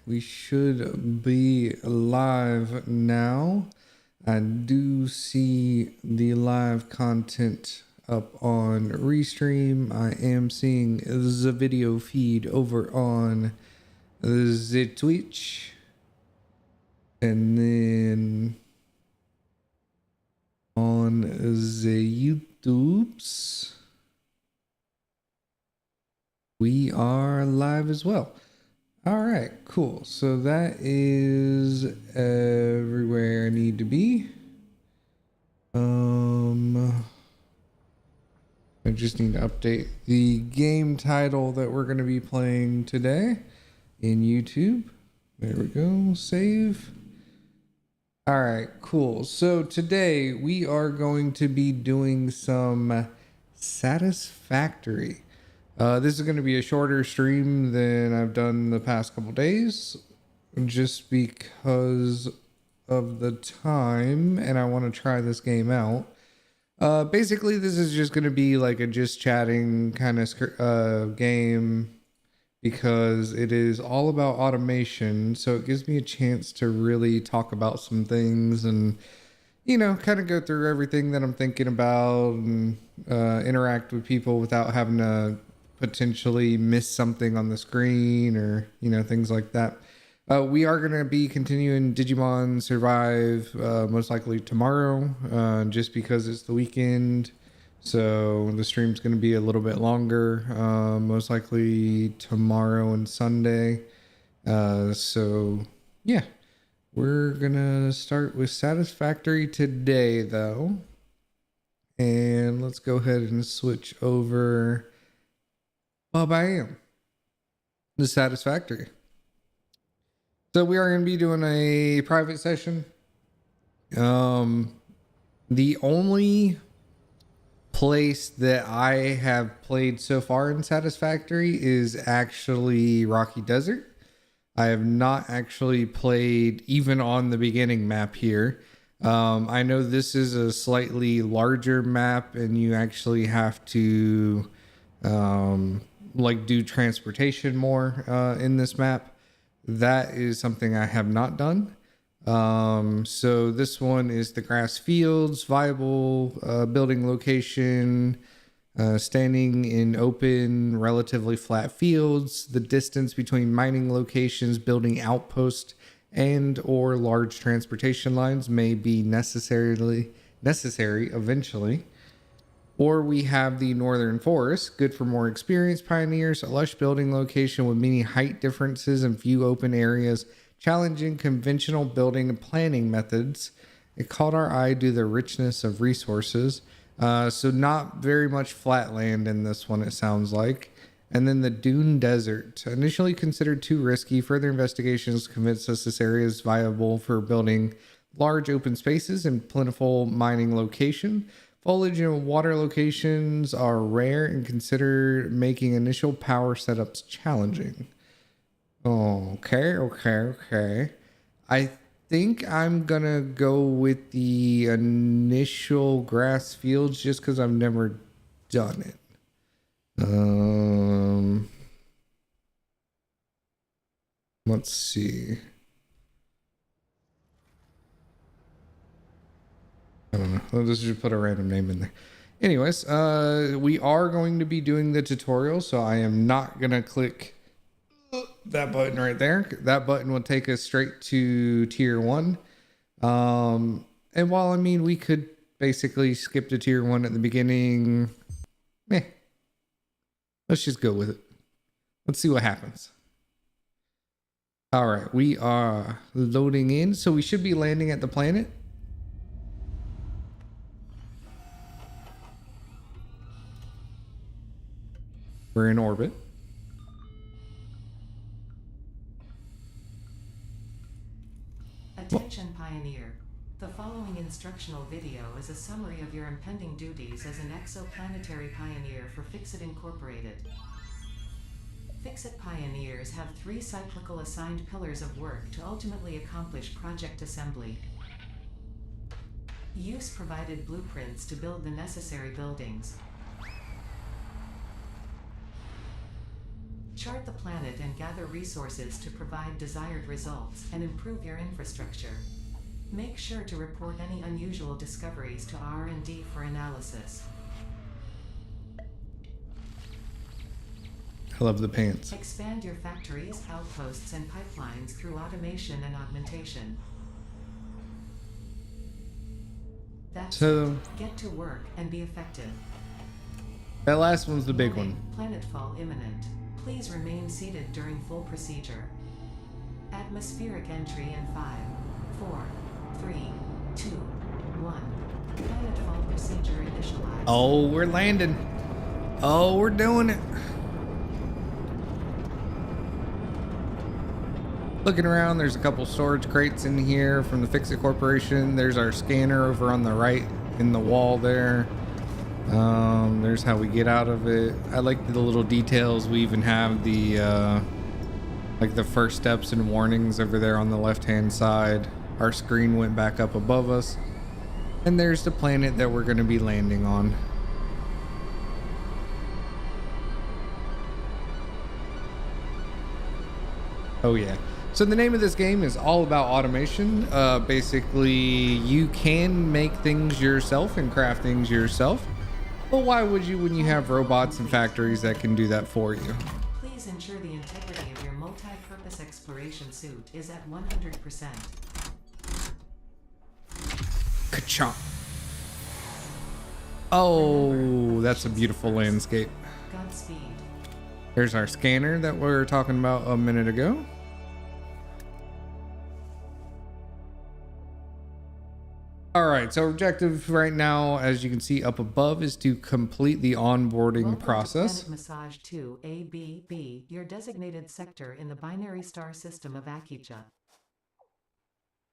we should be live now. I do see the live content up on Restream. I am seeing the video feed over on the Twitch. And then on the YouTubes, we are live as well. All right, cool. So that is everywhere I need to be. I just need to update the game title that we're going to be playing today in YouTube. There we go. Save. All right, cool. So today we are going to be doing some Satisfactory. This is going to be a shorter stream than I've done the past couple days, just because of the time, and I want to try this game out. Basically, this is just going to be like a just chatting kind of game, because it is all about automation, so it gives me a chance to really talk about some things and, you know, kind of go through everything that I'm thinking about and interact with people without having to potentially miss something on the screen or, you know, things like that. We are going to be continuing Digimon Survive most likely tomorrow, just because it's the weekend. So the stream's going to be a little bit longer, most likely tomorrow and Sunday. So yeah, we're going to start with Satisfactory today though. And let's go ahead and switch over. Bam. The Satisfactory. So we are going to be doing a private session. The only place that I have played so far in Satisfactory is actually Rocky Desert. I have not actually played even on the beginning map here. I know this is a slightly larger map and you actually have to like do transportation more in this map. That is something I have not done. So this one is the grass fields, viable building location, standing in open, relatively flat fields, the distance between mining locations, building outposts, and or large transportation lines may be necessary eventually. Or we have the Northern Forest, good for more experienced pioneers, a lush building location with many height differences and few open areas, challenging conventional building and planning methods. It caught our eye due to the richness of resources. So not very much flat land in this one, it sounds like. And then the Dune Desert, initially considered too risky. Further investigations convinced us this area is viable for building large open spaces and plentiful mining location. Foliage and water locations are rare and consider making initial power setups challenging. Okay. I think I'm gonna go with the initial grass fields just because I've never done it. Let's see. I don't know. Let's just put a random name in there. Anyways, we are going to be doing the tutorial, so I am not going to click that button right there. That button will take us straight to tier 1. And while I mean we could basically skip to tier 1 at the beginning, let's just go with it. Let's see what happens. All right, we are loading in, so we should be landing at the planet. We're in orbit. Attention Pioneer. The following instructional video is a summary of your impending duties as an exoplanetary pioneer for Fixit Incorporated. Fixit pioneers have 3 cyclical assigned pillars of work to ultimately accomplish project assembly. Use provided blueprints to build the necessary buildings. Chart the planet and gather resources to provide desired results and improve your infrastructure. Make sure to report any unusual discoveries to R&D for analysis. I love the pants. Expand your factories, outposts, and pipelines through automation and augmentation. That's So it. Get to work and be effective. that last one's the big Warning, one. planetfall imminent. Please remain seated during full procedure. Atmospheric entry in 5, 4, 3, 2, 1. Planetfall procedure initialized. Oh, we're landing. Oh, we're doing it. Looking around, there's a couple storage crates in here from the Fix-It Corporation. There's our scanner over on the right in the wall there. There's how we get out of it. I like the little details. We even have the like the first steps and warnings over there on the left-hand side. Our screen went back up above us. And there's the planet that we're going to be landing on. Oh yeah. So the name of this game is all about automation. Basically, you can make things yourself and craft things yourself. But why would you when you have robots and factories that can do that for you? Please ensure the integrity of your multi-purpose exploration suit is at 100%. Ka-chomp. Oh, that's a beautiful landscape. Godspeed. There's our scanner that we were talking about a minute ago. All right, so objective right now, as you can see up above, is to complete the onboarding Welcome process. To Planet Massage 2 ABB, your designated sector in the binary star system of Akicha.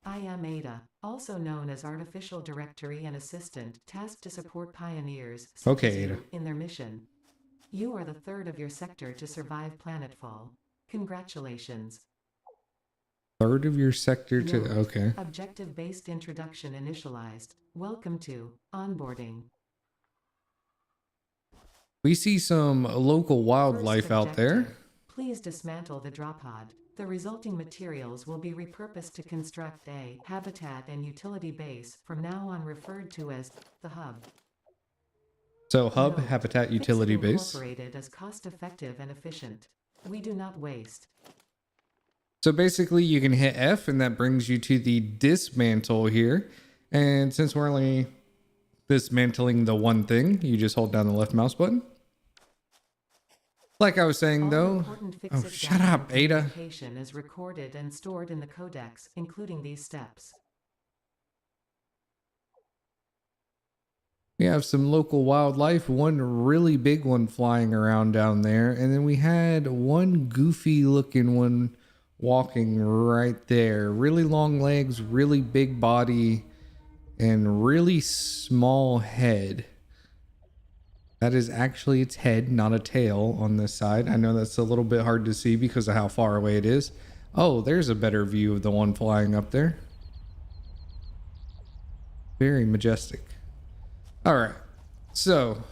I am Ada, also known as Artificial Directory and Assistant, tasked to support pioneers such as Ada. you in their mission. You are the third of your sector to survive planetfall. Congratulations. Third of your sector to... Note, Okay. Objective-based introduction initialized. Welcome to onboarding. We see some local wildlife First out there. objective, please dismantle the drop pod. The resulting materials will be repurposed to construct a habitat and utility base, from now on referred to as the hub. So hub, Note, habitat, utility Fix-It base. Incorporated is cost-effective and efficient. We do not waste. So basically you can hit F and that brings you to the dismantle here. And since we're only dismantling the one thing, you just hold down the left mouse button. Like I was saying All though, important oh Fix-It shut data up, and Ada. communication is recorded and stored in the codex, including these steps. We have some local wildlife, one really big one flying around down there. And then we had one goofy looking one walking right there. Really long legs, really big body, and really small head. That is actually its head, not a tail on this side. I know that's a little bit hard to see because of how far away it is. Oh, there's a better view of the one flying up there. Very majestic. All right. So,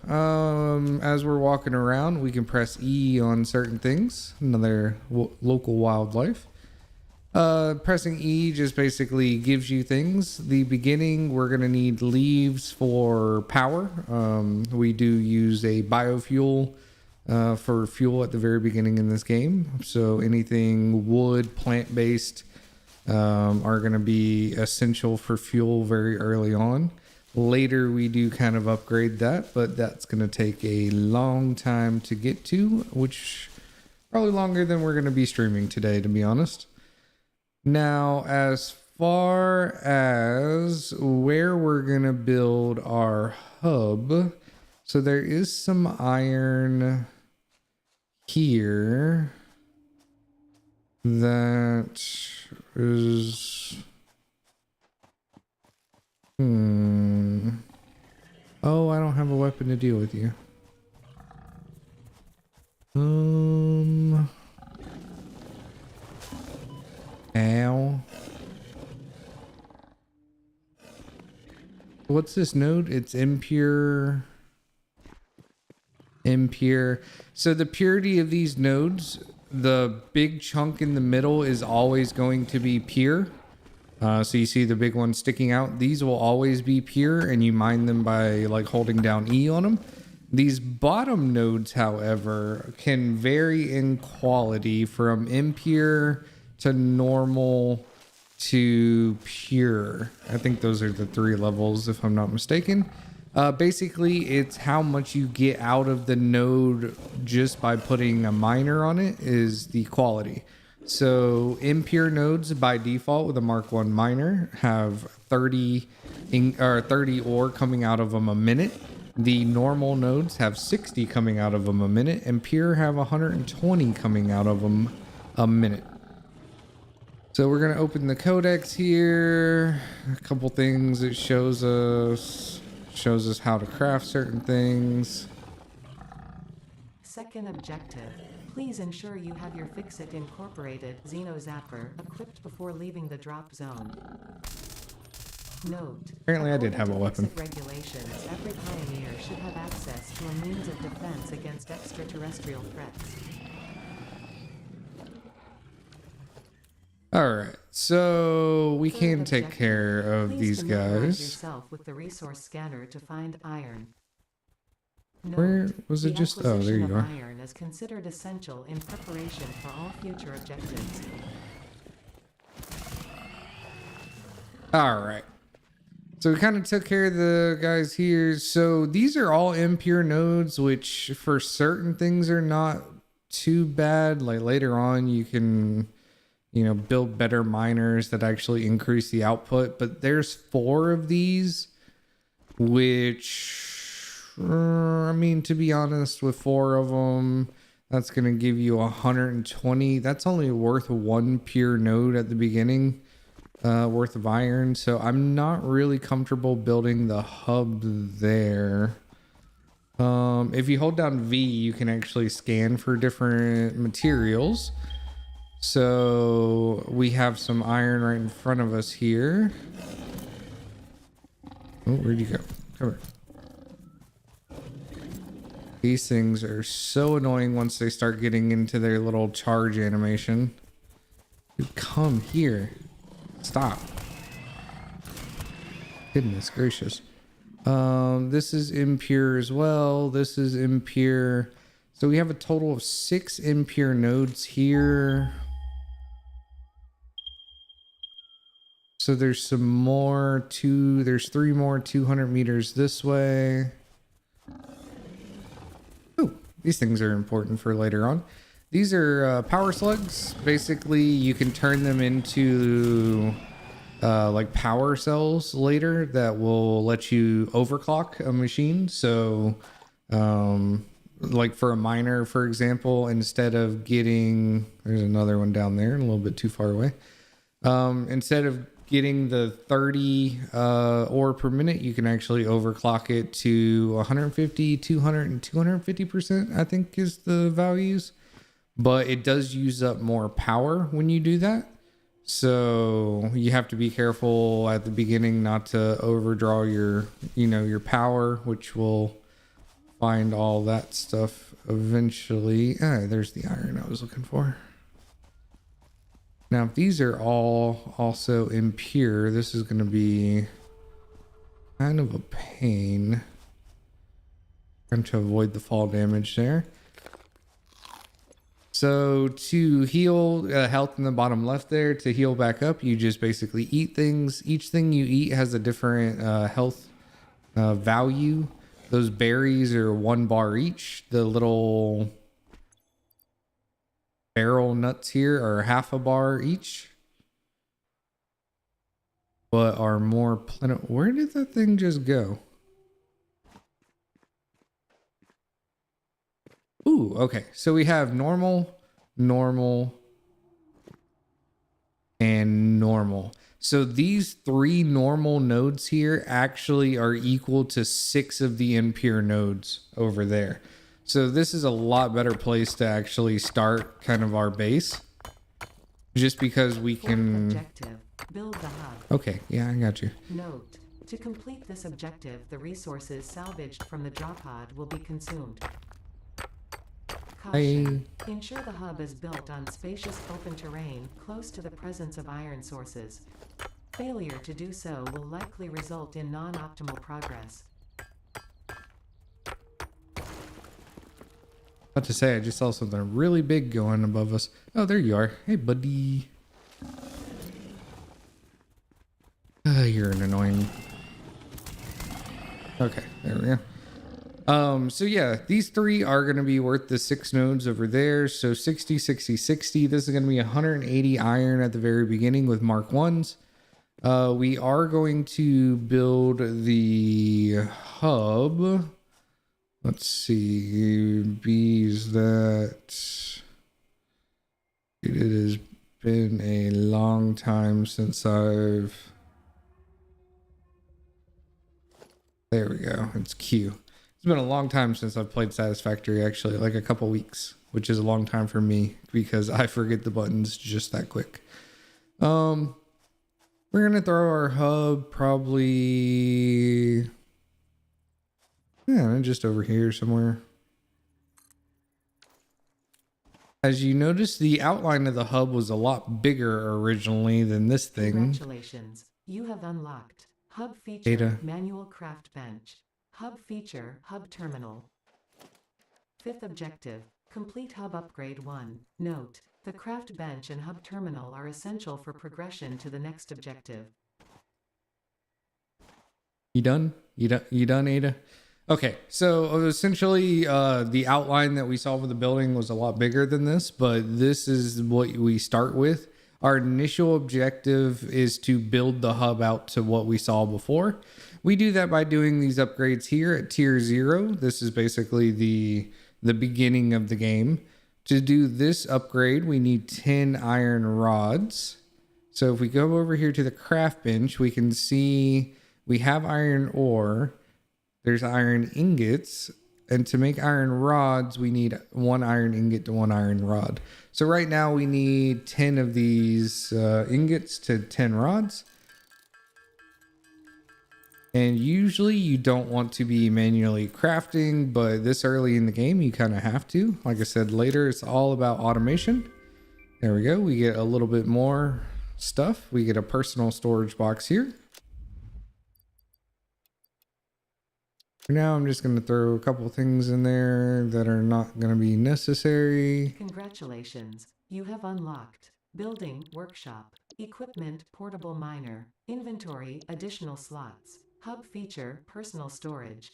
as we're walking around, we can press E on certain things. Another local wildlife. Pressing E just basically gives you things. The beginning, we're going to need leaves for power. We do use a biofuel for fuel at the very beginning in this game. So anything wood, plant-based are going to be essential for fuel very early on. Later, we do kind of upgrade that, but that's going to take a long time to get to, which probably longer than we're going to be streaming today, to be honest. Now, as far as where we're going to build our hub, so there is some iron here that is... Oh, I don't have a weapon to deal with you. Ow. What's this node? It's impure impure. So the purity of these nodes, the big chunk in the middle is always going to be pure. So you see the big one sticking out. These will always be pure, and you mine them by like holding down E on them. These bottom nodes, however, can vary in quality from impure to normal to pure. I think those are the 3 levels, if I'm not mistaken. Basically, it's how much you get out of the node just by putting a miner on it is the quality. So impure nodes by default with a Mark 1 miner have 30 ore coming out of them a minute. The normal nodes have 60 coming out of them a minute, and pure have 120 coming out of them a minute. So we're going to open the codex here. A couple things it shows us how to craft certain things. Second objective. Please ensure you have your Fixit Incorporated Xenozapper equipped before leaving the drop zone. Note. Apparently I did have a weapon. Fixit regulations, every pioneer should have access to a means of defense against extraterrestrial threats. Alright, so we Third can take objective. care of Please these familiarize guys. yourself with the resource scanner to find iron. Note, Where was it the just? Oh, there you acquisition of are. Iron is considered essential in preparation for all future objectives. Alright. So we kind of took care of the guys here. So these are all impure nodes, which for certain things are not too bad. Like later on, you can, build better miners that actually increase the output. But there's 4 of these, which, to be honest, with 4 of them, that's going to give you 120. That's only worth 1 pure node at the beginning. Worth of iron, so I'm not really comfortable building the hub there. If you hold down V, you can actually scan for different materials. So we have some iron right in front of us here. Oh, where'd you go? Come here. These things are so annoying once they start getting into their little charge animation. Dude, come here. Stop. Goodness gracious. This is impure as well. This is impure. So we have a total of 6 impure nodes here. So there's some more. There's 3 more 200 meters this way. Oh, these things are important for later on. These are power slugs. Basically, you can turn them into like power cells later that will let you overclock a machine. So like for a miner, for example, instead of getting, there's another one down there, a little bit too far away. Instead of getting the 30 ore per minute, you can actually overclock it to 150, 200, and 250%, I think is the values. But it does use up more power when you do that. So you have to be careful at the beginning not to overdraw your, your power, which will find all that stuff eventually. There's the iron I was looking for. Now, if these are all also impure, this is going to be kind of a pain. Trying to avoid the fall damage there. So to heal health in the bottom left there, to heal back up, you just basically eat things. Each thing you eat has a different health value. Those berries are 1 bar each. The little barrel nuts here are half a bar each. But are more plentiful. Where did that thing just go? Ooh, okay. So we have normal, normal, and normal. So these 3 normal nodes here actually are equal to 6 of the impure nodes over there. So this is a lot better place to actually start kind of our base. Just because we can... Objective. Build the hub. Okay, yeah, I got you. Note. To complete this objective, the resources salvaged from the drop pod will be consumed. Caution. Ensure the hub is built on spacious open terrain close to the presence of iron sources. Failure to do so will likely result in non-optimal progress. About to say, I just saw something really big going above us. Oh, there you are. Hey, buddy. You're an annoying. Okay, there we go. So yeah, these three are going to be worth the 6 nodes over there. So 60, 60, 60. This is going to be 180 iron at the very beginning with Mark 1s. We are going to build the hub. Let's see. Bees that. It has been a long time since I've. There we go. It's Q. It's been a long time since I've played Satisfactory, actually, like a couple weeks, which is a long time for me because I forget the buttons just that quick. We're gonna throw our hub probably, yeah, just over here somewhere. As you notice, the outline of the hub was a lot bigger originally than this thing. Congratulations, you have unlocked Hub Feature Data. Manual Craft Bench. Hub Feature Hub Terminal. 5th objective, complete Hub Upgrade 1. Note, the Craft Bench and Hub Terminal are essential for progression to the next objective. You done? You done, Ada? Okay, so essentially the outline that we saw for the building was a lot bigger than this, but this is what we start with. Our initial objective is to build the hub out to what we saw before. We do that by doing these upgrades here at tier 0. This is basically the beginning of the game. To do this upgrade, we need 10 iron rods. So if we go over here to the craft bench, we can see we have iron ore. There's iron ingots. And to make iron rods, we need 1 iron ingot to 1 iron rod. So right now we need 10 of these ingots to 10 rods. And usually you don't want to be manually crafting, but this early in the game, you kind of have to. Like I said, later it's all about automation. There we go. We get a little bit more stuff. We get a personal storage box here. For now, I'm just going to throw a couple things in there that are not going to be necessary. Congratulations, you have unlocked Building Workshop, Equipment Portable Miner, Inventory Additional Slots, Hub Feature Personal Storage.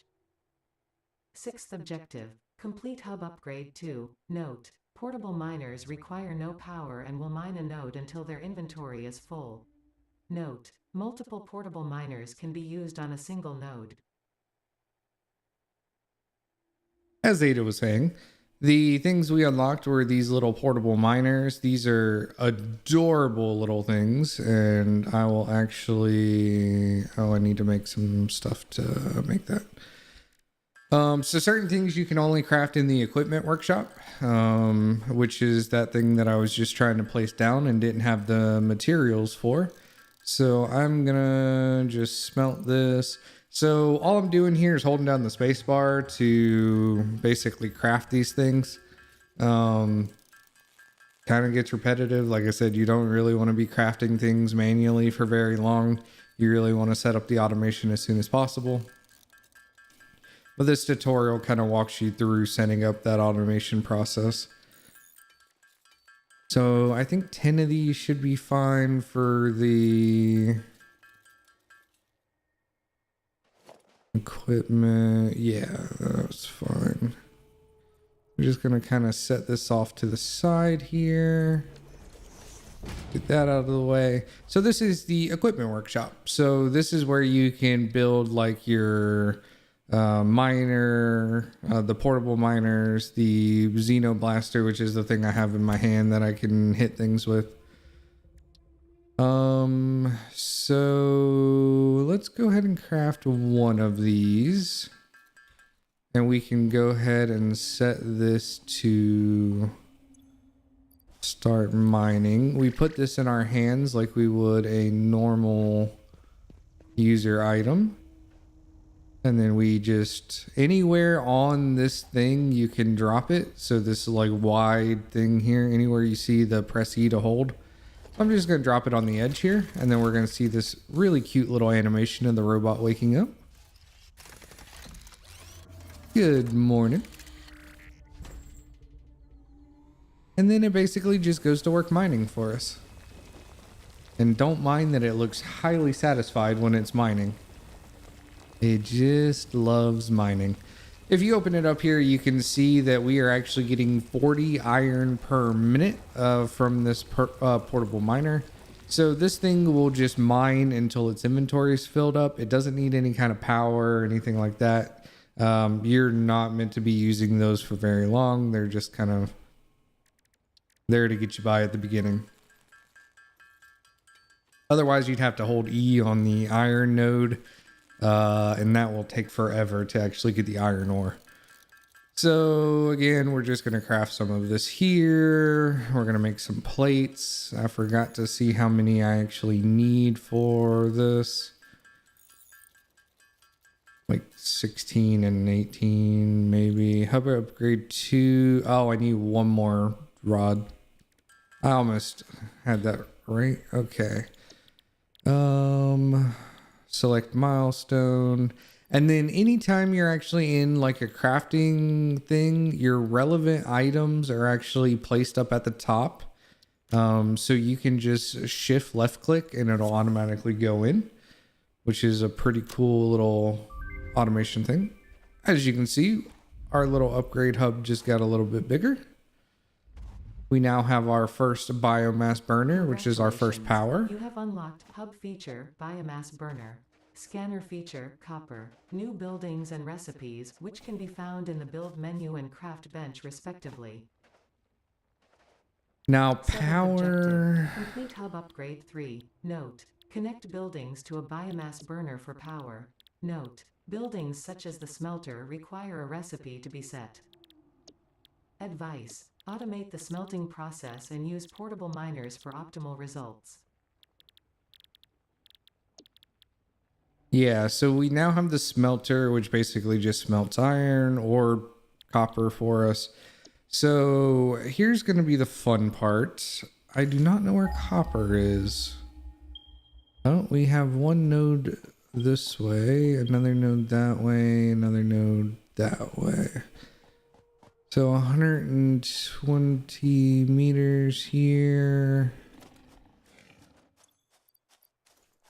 6th objective, complete Hub Upgrade 2. Note, portable miners require no power and will mine a node until their inventory is full. Note, multiple portable miners can be used on a single node. As Ada was saying, the things we unlocked were these little portable miners. These are adorable little things, and I will actually... Oh, I need to make some stuff to make that. So certain things you can only craft in the equipment workshop, which is that thing that I was just trying to place down and didn't have the materials for. So I'm gonna just smelt this. So all I'm doing here is holding down the space bar to basically craft these things. Kind of gets repetitive. Like I said, you don't really want to be crafting things manually for very long. You really want to set up the automation as soon as possible. But this tutorial kind of walks you through setting up that automation process. So I think 10 of these should be fine for the... equipment. Yeah, that's fine. We're just gonna kind of set this off to the side here. Get that out of the way. So this is the equipment workshop. So this is where you can build like your miner, the portable miners, the Xenoblaster, which is the thing I have in my hand that I can hit things with. So let's go ahead and craft one of these, and we can go ahead and set this to start mining. We put this in our hands like we would a normal user item. And then we just, anywhere on this thing, you can drop it. So this like wide thing here, anywhere you see the press E to hold. So I'm just going to drop it on the edge here. And then we're going to see this really cute little animation of the robot waking up. Good morning. And then it basically just goes to work mining for us. And don't mind that it looks highly satisfied when it's mining. It just loves mining. If you open it up here, you can see that we are actually getting 40 iron per minute from this portable miner. So this thing will just mine until its inventory is filled up. It doesn't need any kind of power or anything like that. You're not meant to be using those for very long. They're just kind of there to get you by at the beginning. Otherwise, you'd have to hold E on the iron node. And that will take forever to actually get the iron ore. So again, we're just going to craft some of this here. We're going to make some plates. I forgot to see how many I actually need for this. Like 16 and 18 maybe. Hub upgrade 2. Oh, I need one more rod. I almost had that right. Okay. Select milestone. And then anytime you're actually in like a crafting thing, your relevant items are actually placed up at the top. So you can just shift left click and it'll automatically go in, which is a pretty cool little automation thing. As you can see, our little upgrade hub just got a little bit bigger. We now have our first biomass burner, which is our first power. You have unlocked hub feature, biomass burner, scanner feature, copper, new buildings and recipes, which can be found in the build menu and craft bench respectively. Now power. Complete hub upgrade 3. Note: connect buildings to a biomass burner for power. Note: buildings such as the smelter require a recipe to be set. Advice: automate the smelting process and use portable miners for optimal results. Yeah, so we now have the smelter, which basically just smelts iron or copper for us. So here's going to be the fun part. I do not know where copper is. Oh, we have one node this way, another node that way, another node that way. So 120 meters here.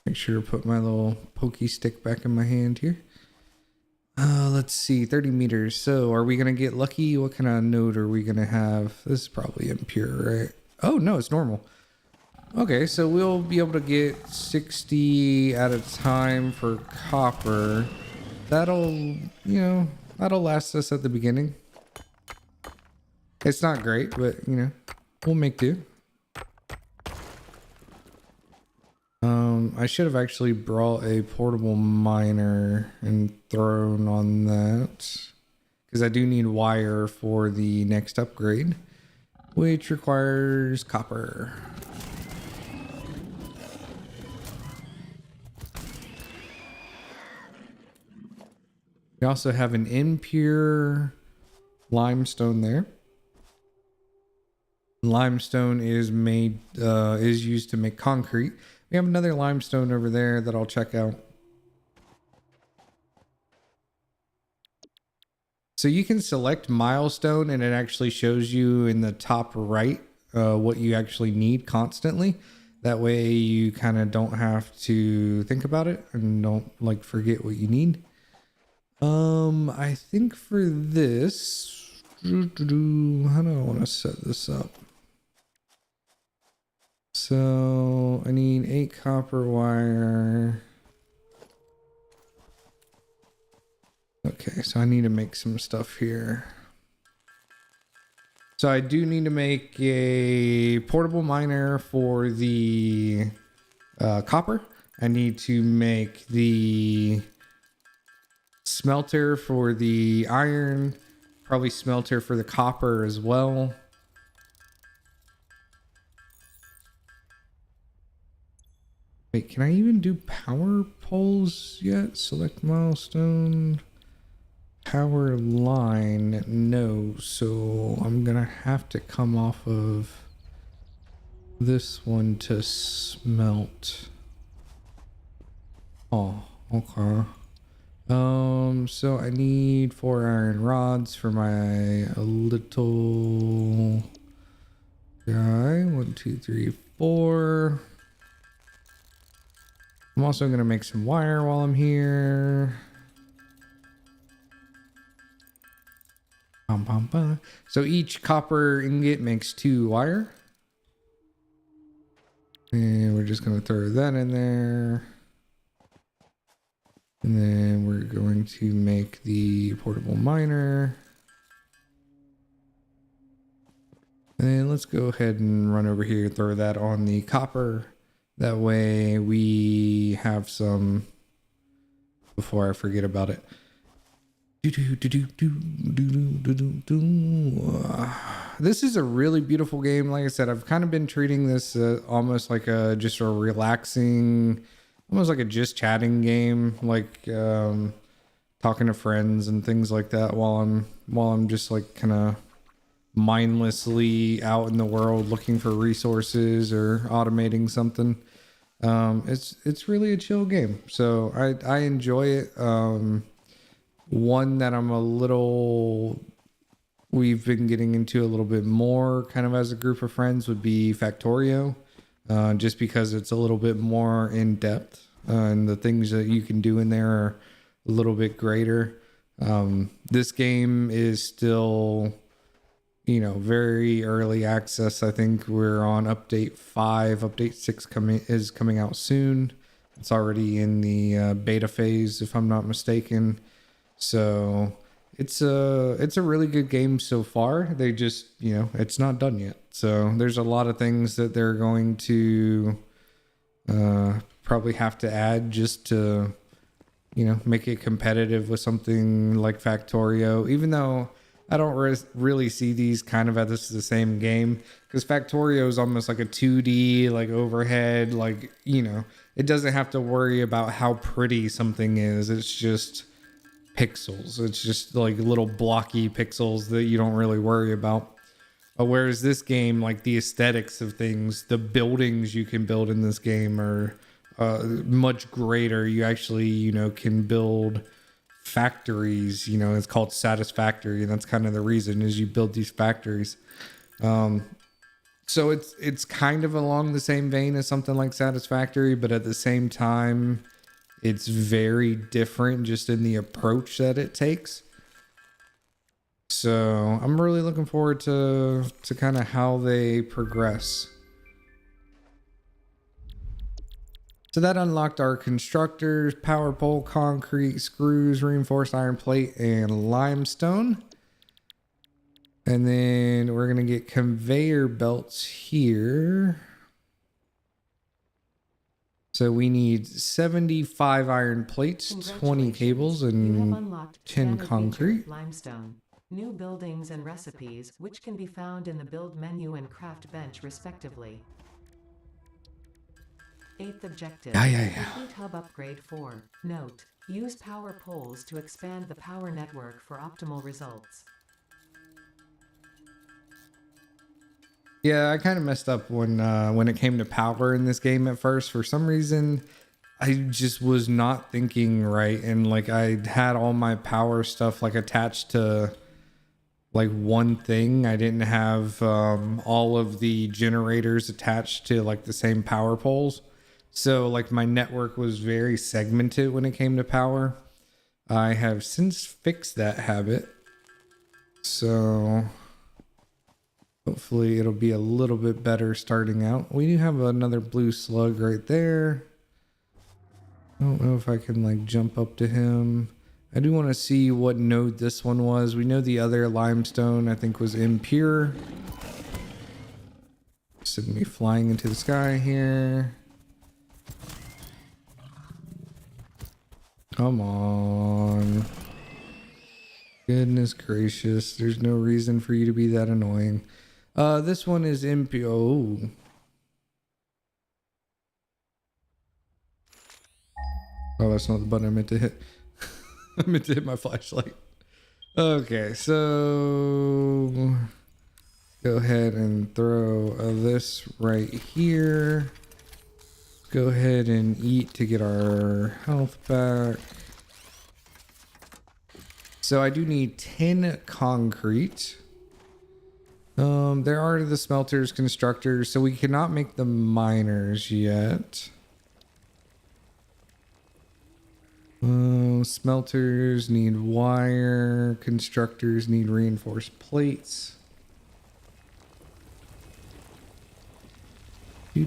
Make sure to put my little pokey stick back in my hand here. Let's see, 30 meters. So are we going to get lucky? What kind of node are we going to have? This is probably impure, right? Oh, no, it's normal. Okay, so we'll be able to get 60 at a time for copper. That'll, that'll last us at the beginning. It's not great, but, we'll make do. I should have actually brought a portable miner and thrown on that. Because I do need wire for the next upgrade, which requires copper. We also have an impure limestone there. Limestone is used to make concrete. We have another limestone over there that I'll check out. So you can select milestone and it actually shows you in the top right what you actually need constantly. That way you kind of don't have to think about it and don't like forget what you need. I think for this, how do I want to set this up? So I need 8 copper wire. Okay, so I need to make some stuff here. So I do need to make a portable miner for the copper. I need to make the smelter for the iron, probably smelter for the copper as well. Wait, can I even do power poles yet? Select milestone. Power line. No. So I'm going to have to come off of this one to smelt. Oh, okay. So I need 4 iron rods for my little guy. 1, 2, 3, 4. I'm also gonna make some wire while I'm here. Bum, bum, bum. So each copper ingot makes 2 wire. And we're just gonna throw that in there. And then we're going to make the portable miner. And then let's go ahead and run over here, throw that on the copper. That way we have some before I forget about it. This is a really beautiful game. Like I said, I've kind of been treating this almost like just a relaxing, almost like a just chatting game, like talking to friends and things like that while I'm just like kind of mindlessly out in the world looking for resources or automating something. It's really a chill game, so I enjoy it. One that we've been getting into a little bit more kind of as a group of friends would be Factorio, just because it's a little bit more in depth, and the things that you can do in there are a little bit greater. This game is still, very early access. I think we're on update 5. Update 6 is coming out soon. It's already in the beta phase, if I'm not mistaken. So it's a really good game so far. They just, it's not done yet. So there's a lot of things that they're going to probably have to add just to, make it competitive with something like Factorio, even though I don't really see these kind of as the same game, because Factorio is almost like a 2D, like overhead, like, it doesn't have to worry about how pretty something is. It's just pixels. It's just like little blocky pixels that you don't really worry about. Whereas this game, like the aesthetics of things, the buildings you can build in this game are much greater. You actually, can build factories. It's called Satisfactory, and that's kind of the reason is you build these factories. So it's kind of along the same vein as something like Satisfactory, but at the same time, it's very different just in the approach that it takes. So I'm really looking forward to kind of how they progress. So that unlocked our constructors, power pole, concrete, screws, reinforced iron plate, and limestone. And then we're going to get conveyor belts here. So we need 75 iron plates, 20 cables, and 10 concrete. Limestone. New buildings and recipes, which can be found in the build menu and craft bench respectively. 8th objective. Complete hub upgrade 4. Note: use power poles to expand the power network for optimal results. Yeah, I kind of messed up when it came to power in this game at first. For some reason, I just was not thinking right, and like I had all my power stuff like attached to like one thing. I didn't have all of the generators attached to like the same power poles. So like my network was very segmented when it came to power. I have since fixed that habit. So hopefully it'll be a little bit better starting out. We do have another blue slug right there. I don't know if I can like jump up to him. I do want to see what node this one was. We know the other limestone I think was impure. Send me flying into the sky here. Come on. Goodness gracious. There's no reason for you to be that annoying. This one is impure. Oh. Oh, that's not the button I meant to hit. I meant to hit my flashlight. Okay, so go ahead and throw this right here. Go ahead and eat to get our health back. So I do need 10 concrete. There are the smelters, constructors, so we cannot make the miners yet. Smelters need wire, constructors need reinforced plates. So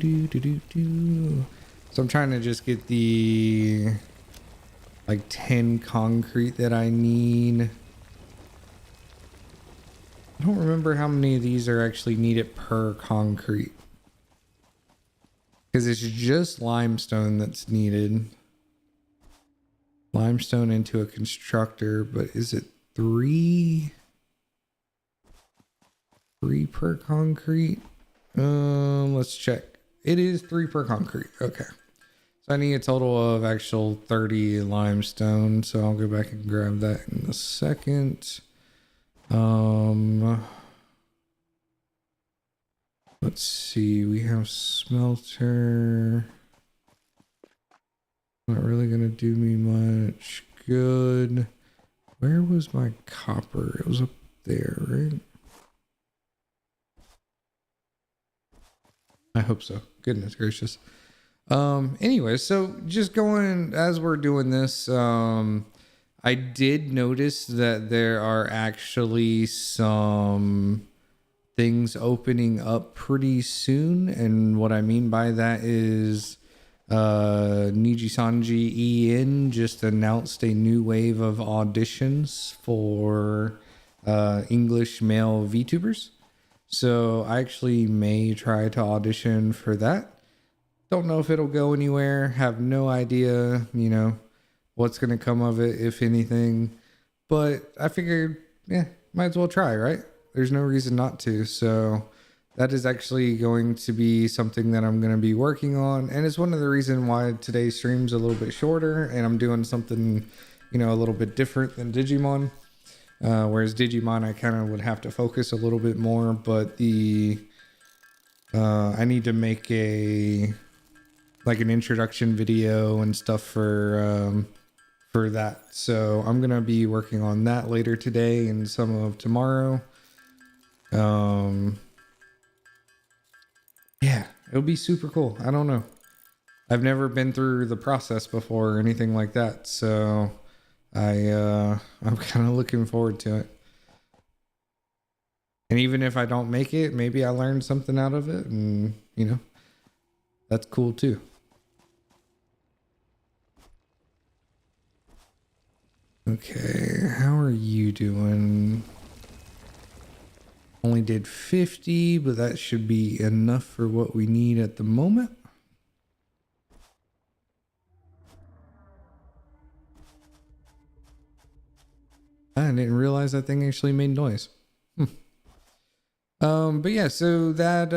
I'm trying to just get the like 10 concrete that I need. I don't remember how many of these are actually needed per concrete, because it's just limestone that's needed. Limestone into a constructor, but is it three per concrete? Let's check. It is 3 per concrete. Okay. So I need a total of actual 30 limestone. So I'll go back and grab that in a second. Let's see. We have smelter. Not really gonna do me much good. Where was my copper? It was up there, right? I hope so. Goodness gracious. Anyway, so just going as we're doing this, I did notice that there are actually some things opening up pretty soon, and what I mean by that is Nijisanji En just announced a new wave of auditions for English male VTubers. So I actually may try to audition for that. Don't know if it'll go anywhere. Have no idea, you know, what's going to come of it, if anything. But I figured, yeah, might as well try, right? There's no reason not to. So that is actually going to be something that I'm going to be working on. And it's one of the reasons why today's stream's a little bit shorter and I'm doing something, you know, a little bit different than Digimon. Whereas Digimon, I kind of would have to focus a little bit more, but I need to make an introduction video and stuff for that. So I'm going to be working on that later today and some of tomorrow. Yeah, it'll be super cool. I don't know. I've never been through the process before or anything like that. So I'm kind of looking forward to it. And even if I don't make it, maybe I learned something out of it, and you know, that's cool too. Okay, how are you doing? Only did 50, but that should be enough for what we need at the moment. I didn't realize that thing actually made noise. But yeah, so that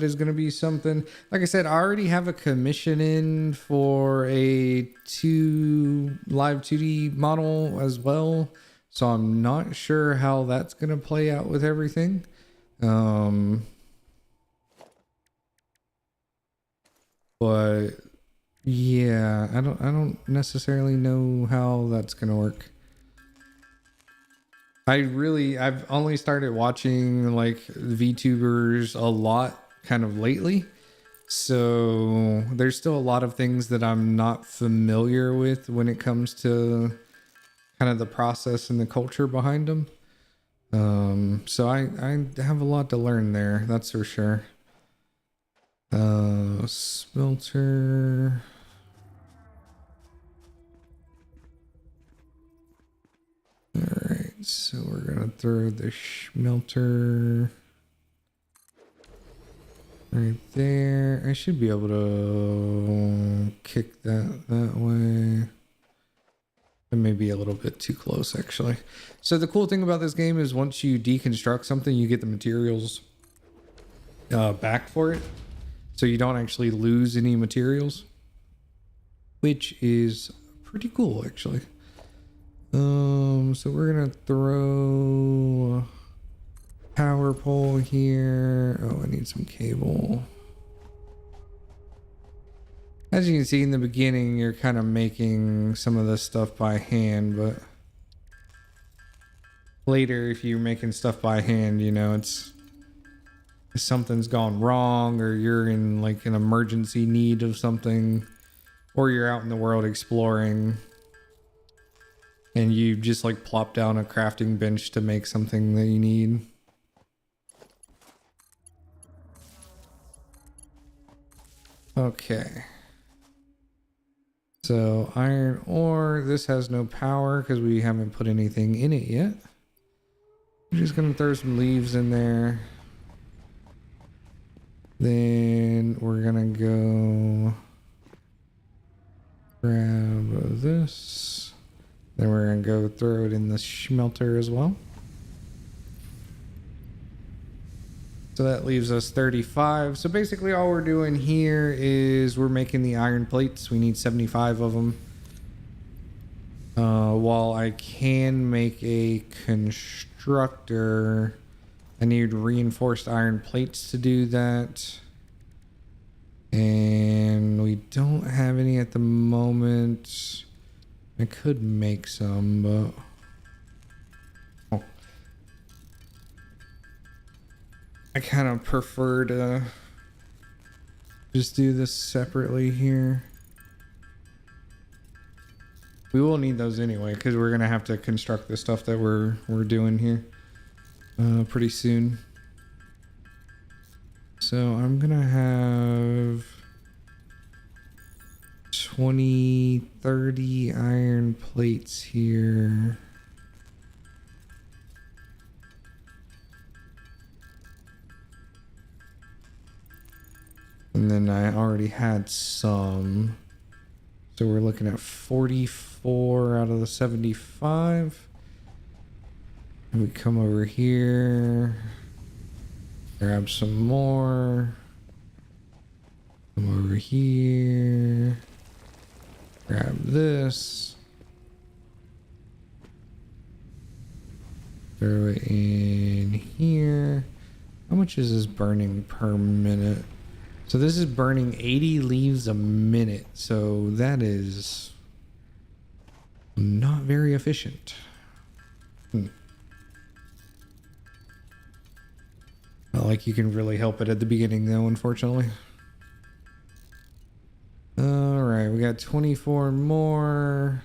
is gonna be something. Like I said, I already have a commission in for a live 2D model as well. So I'm not sure how that's gonna play out with everything. But yeah, I don't necessarily know how that's gonna work. I've only started watching like VTubers a lot kind of lately. So there's still a lot of things that I'm not familiar with when it comes to kind of the process and the culture behind them. So I have a lot to learn there, that's for sure. Smelter. Alright, so we're gonna throw the smelter right there. I should be able to kick that way. It may be a little bit too close, actually. So the cool thing about this game is once you deconstruct something, you get the materials back for it. So you don't actually lose any materials. which is pretty cool actually. So we're gonna throw a power pole here. Oh, I need some cable. As you can see in the beginning, you're kind of making some of this stuff by hand, but later if you're making stuff by hand, you know, it's if something's gone wrong or you're in like an emergency need of something, or you're out in the world exploring and you just like plop down a crafting bench to make something that you need. Okay. So iron ore, this has no power because we haven't put anything in it yet. I'm just gonna throw some leaves in there. Then we're gonna go grab this. Then we're gonna go throw it in the smelter as well. So that leaves us 35. So basically all we're doing here is we're making the iron plates. We need 75 of them. While I can make a constructor, I need reinforced iron plates to do that. And we don't have any at the moment. I could make some, but... Oh. I kind of prefer to just do this separately here. We will need those anyway, because we're going to have to construct the stuff that we're doing here pretty soon. So I'm going to have 20, 30 iron plates here. And then I already had some. So we're looking at 44 out of the 75. And we come over here, grab some more. Come over here, grab this. Throw it in here. How much is this burning per minute? So this is burning 80 leaves a minute. So that is not very efficient. Not like you can really help it at the beginning though, unfortunately. All right, we got 24 more.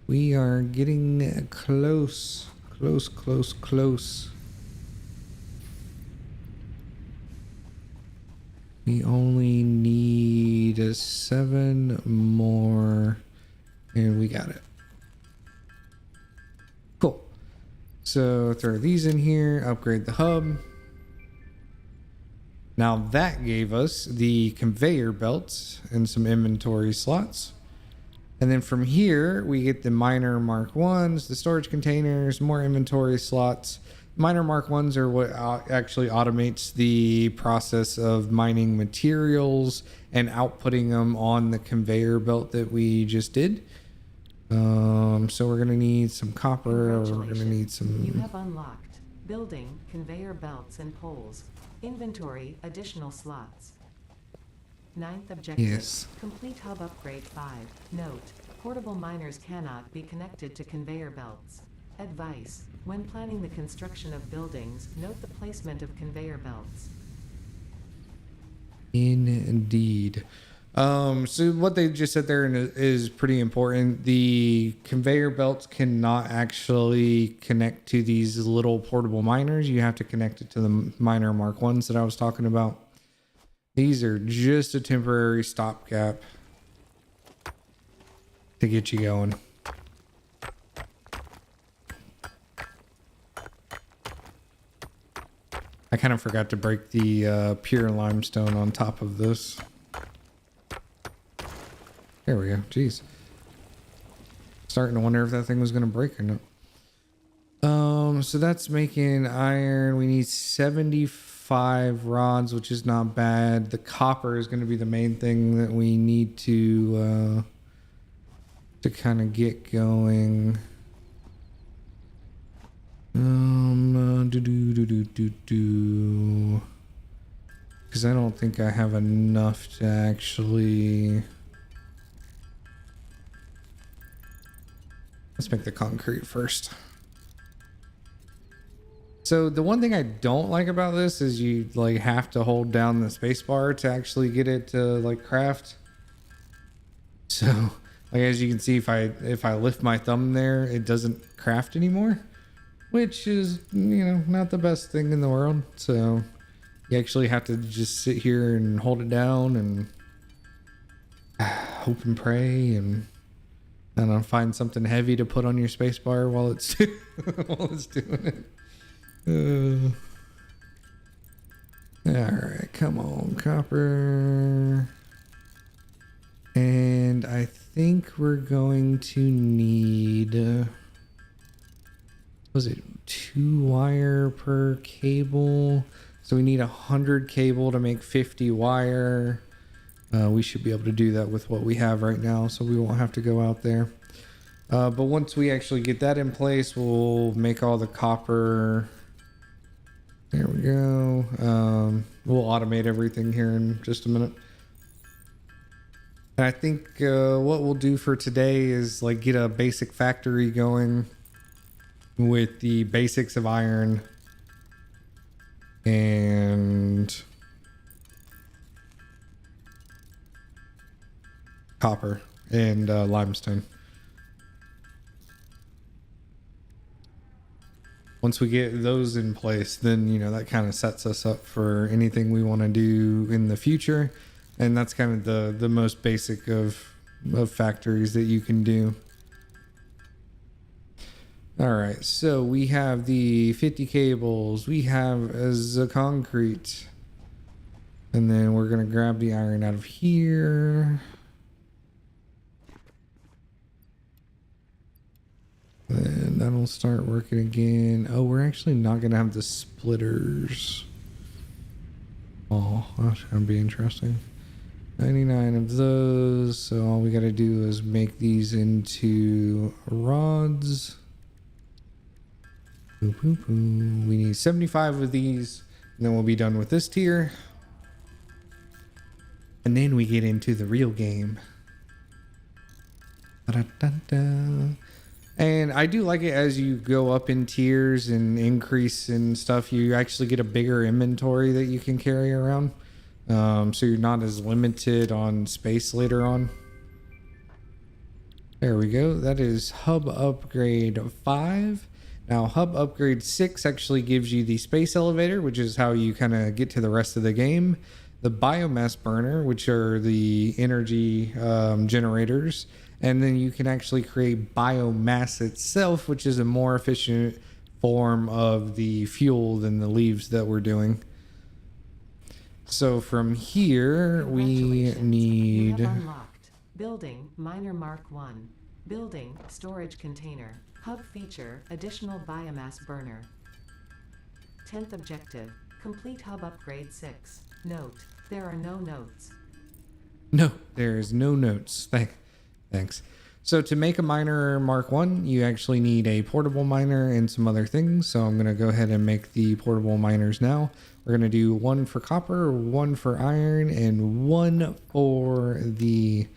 We are getting close. Close. We only need 7 more and we got it. Cool. So throw these in here, upgrade the hub. Now that gave us the conveyor belts and some inventory slots. And then from here, we get the miner Mark 1s, the storage containers, more inventory slots. Miner Mark 1s are what actually automates the process of mining materials and outputting them on the conveyor belt that we just did. So we're going to need some copper, or we're going to need some... You have unlocked building, conveyor belts and poles. Inventory, additional slots. 9th objective. Yes. Complete hub upgrade 5. Note, portable miners cannot be connected to conveyor belts. Advice, when planning the construction of buildings, note the placement of conveyor belts. Indeed. So what they just said there is pretty important. The conveyor belts cannot actually connect to these little portable miners. You have to connect it to the miner Mark 1s that I was talking about. These are just a temporary stopgap to get you going. I kind of forgot to break the pure limestone on top of this. There we go. Jeez. Starting to wonder if that thing was going to break or not. So that's making iron. We need 74 5 rods, which is not bad. The copper is going to be the main thing that we need to kind of get going. Because I don't think I have enough to actually. Let's make the concrete first. So the one thing I don't like about this is you like have to hold down the space bar to actually get it to like craft. So like as you can see, if I lift my thumb there, it doesn't craft anymore, which is, you know, not the best thing in the world. So you actually have to just sit here and hold it down and hope and pray and I don't know, find something heavy to put on your space bar while it's while it's doing it. All right, come on, copper. And I think we're going to need, was it 2 wire per cable? So we need 100 cable to make 50 wire. We should be able to do that with what we have right now, so we won't have to go out there. But once we actually get that in place, we'll make all the copper. There we go. We'll automate everything here in just a minute. And I think what we'll do for today is like get a basic factory going with the basics of iron and copper and limestone. Once we get those in place, then, you know, that kind of sets us up for anything we want to do in the future. And that's kind of the most basic of factories that you can do. All right, so we have the 50 cables. We have the concrete. And then we're going to grab the iron out of here. And that'll start working again. Oh, we're actually not going to have the splitters. Oh, that's going to be interesting. 99 of those. So all we got to do is make these into rods. Boop, boop, boop. We need 75 of these. And then we'll be done with this tier. And then we get into the real game. Da-da-da-da. And I do like it as you go up in tiers and increase and stuff, you actually get a bigger inventory that you can carry around. So you're not as limited on space later on. There we go. That is hub upgrade 5. Now hub upgrade 6 actually gives you the space elevator, which is how you kind of get to the rest of the game. The biomass burner, which are the energy generators. And then you can actually create biomass itself, which is a more efficient form of the fuel than the leaves that we're doing. So from here, we need... You have unlocked. Building, Miner Mark 1. Building, storage container. Hub feature, additional biomass burner. 10th objective, complete hub upgrade 6. Note, there are no notes. No, there is no notes. Thanks. So to make a miner Mark 1, you actually need a portable miner and some other things. So I'm going to go ahead and make the portable miners now. We're going to do 1 for copper, 1 for iron, and 1 for the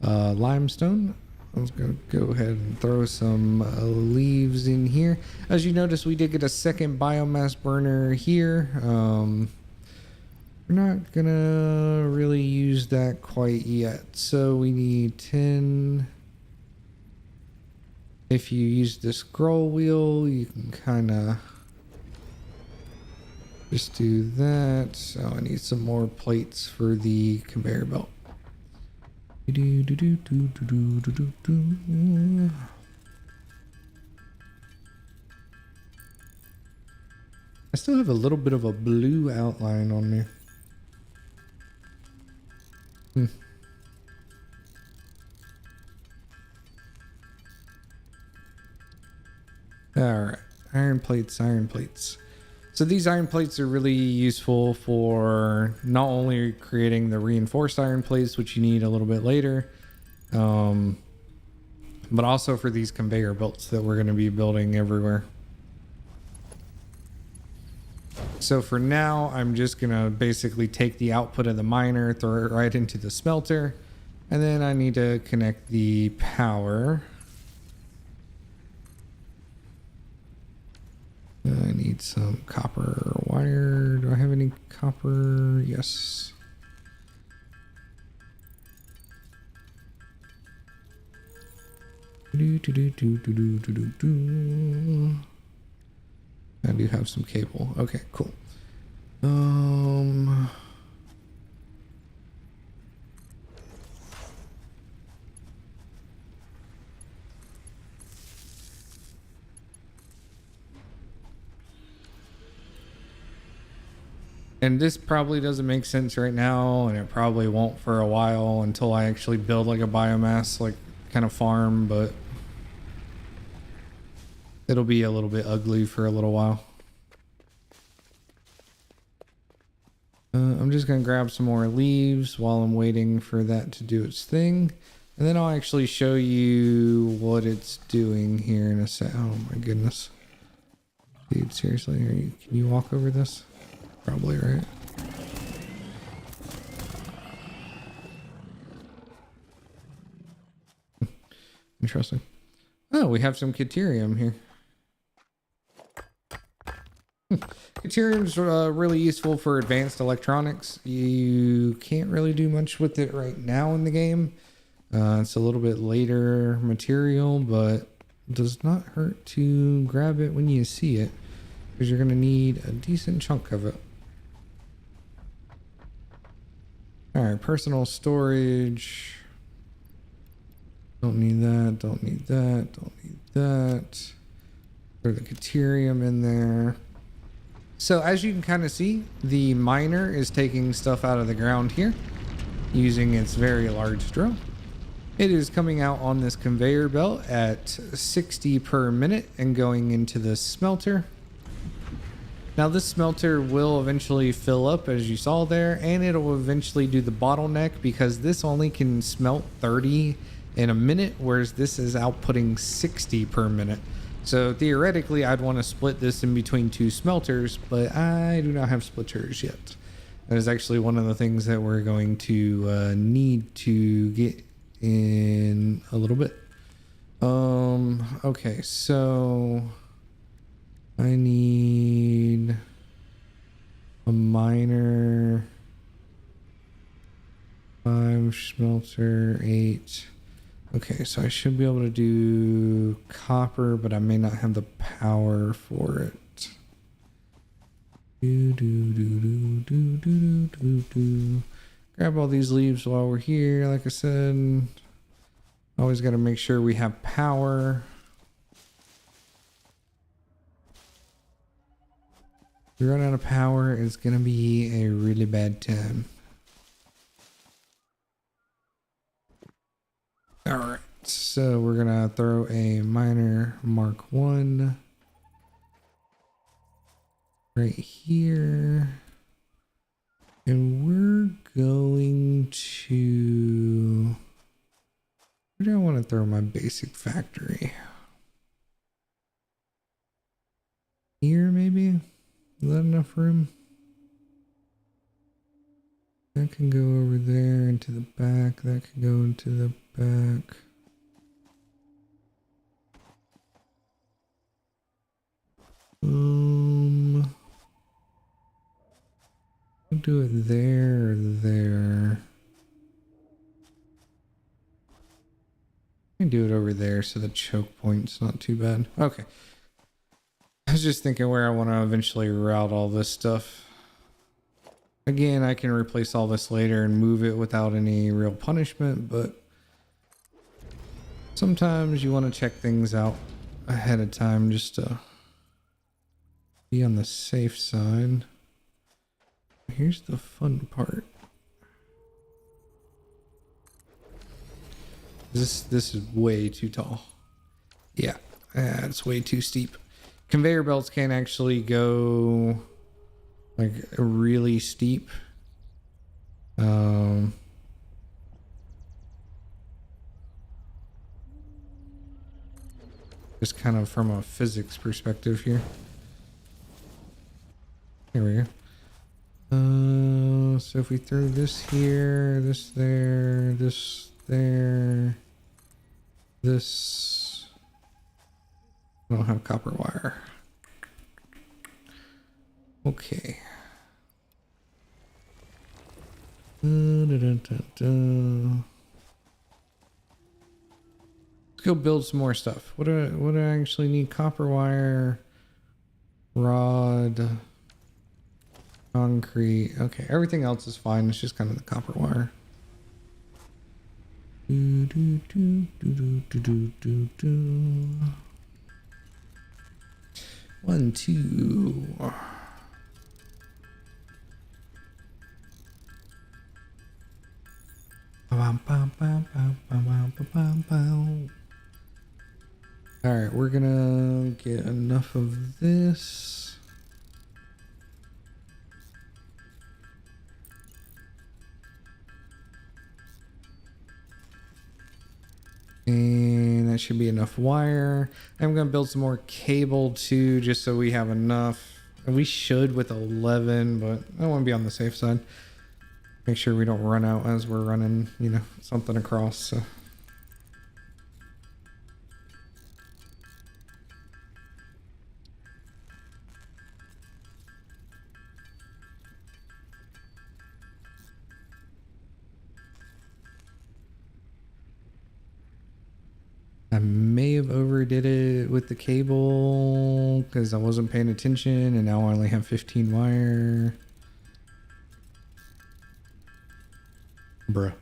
limestone. I'm just going to go ahead and throw some leaves in here. As you notice, we did get a second biomass burner here. We're not going to really use that quite yet. So we need 10. If you use the scroll wheel, you can kind of just do that. So I need some more plates for the conveyor belt. I still have a little bit of a blue outline on me. All right, iron plates. So these iron plates are really useful for not only creating the reinforced iron plates, which you need a little bit later, but also for these conveyor belts that we're going to be building everywhere. So for now, I'm just going to basically take the output of the miner, throw it right into the smelter, and then I need to connect the power. I need some copper wire. Do I have any copper? Yes. I do have some cable. Okay, cool. And this probably doesn't make sense right now, and it probably won't for a while until I actually build like a biomass like kind of farm, but it'll be a little bit ugly for a little while. I'm just gonna grab some more leaves while I'm waiting for that to do its thing, and then I'll actually show you what it's doing here in a sec. Oh my goodness, dude, seriously, can you walk over this? Probably, right? Interesting. Oh, we have some Caterium here. Caterium's really useful for advanced electronics. You can't really do much with it right now in the game. It's a little bit later material, but does not hurt to grab it when you see it, because you're going to need a decent chunk of it. All right, personal storage. Don't need that, don't need that, don't need that. Throw the Caterium in there. So as you can kind of see, the miner is taking stuff out of the ground here using its very large drill. It is coming out on this conveyor belt at 60 per minute and going into the smelter. Now this smelter will eventually fill up, as you saw there, and it'll eventually do the bottleneck because this only can smelt 30 in a minute, whereas this is outputting 60 per minute. So theoretically, I'd want to split this in between two smelters, but I do not have splitters yet. That is actually one of the things that we're going to need to get in a little bit. Okay, so I need a miner, 5 smelter, 8. Okay, so I should be able to do copper, but I may not have the power for it. Grab all these leaves while we're here. Like I said, always got to make sure we have power. If we run out of power, it's going to be a really bad time. All right, so we're gonna throw a miner Mark 1 right here, and we're going to, where do I want to throw my basic factory? Here, maybe? Is that enough room? That can go over there into the back. That can go into the back. I'll do it there or there. I can do it over there so the choke point's not too bad. Okay. I was just thinking where I want to eventually route all this stuff. Again, I can replace all this later and move it without any real punishment, but sometimes you want to check things out ahead of time just to be on the safe side. Here's the fun part. This is way too tall. Yeah, it's way too steep. conveyor belts can actually go like really steep. Just kind of from a physics perspective here. There we go. So if we throw this here, this there, this there, this. I don't have copper wire. Okay. Let's go build some more stuff. What do I actually need? Copper wire, rod, concrete. Okay, everything else is fine. It's just kind of the copper wire. One, two. All right, we're gonna get enough of this. And that should be enough wire. I'm gonna build some more cable too, just so we have enough. And we should with 11, but I want to be on the safe side. Make sure we don't run out as we're running, you know, something across. So. I may have overdid it with the cable because I wasn't paying attention, and now I only have 15 wire. Bruh.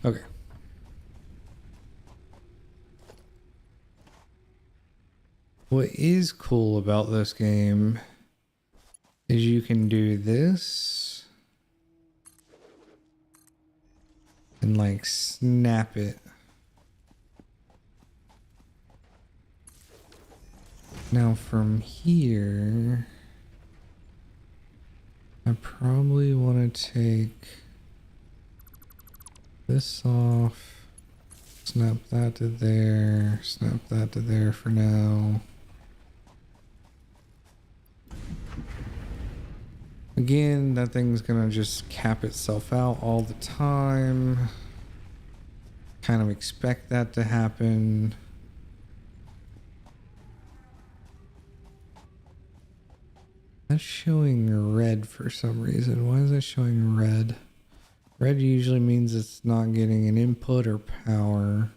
Okay. What is cool about this game is you can do this and like snap it. Now from here, I probably want to take this off, snap that to there, snap that to there for now. Again, that thing's gonna just cap itself out all the time. Kind of expect that to happen. That's showing red for some reason. Why is that showing red? Red usually means it's not getting an input or power.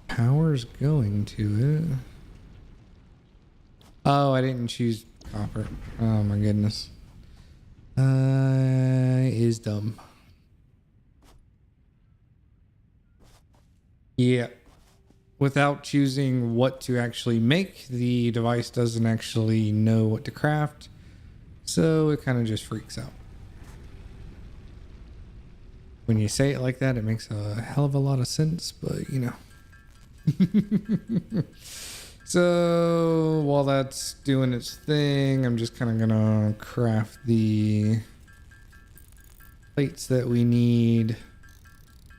Power's going to it. Oh, I didn't choose copper. Oh my goodness. Is dumb. Yeah. Without choosing what to actually make, the device doesn't actually know what to craft, so it kind of just freaks out. When you say it like that, it makes a hell of a lot of sense, but you know. So while that's doing its thing, I'm just kind of gonna craft the plates that we need.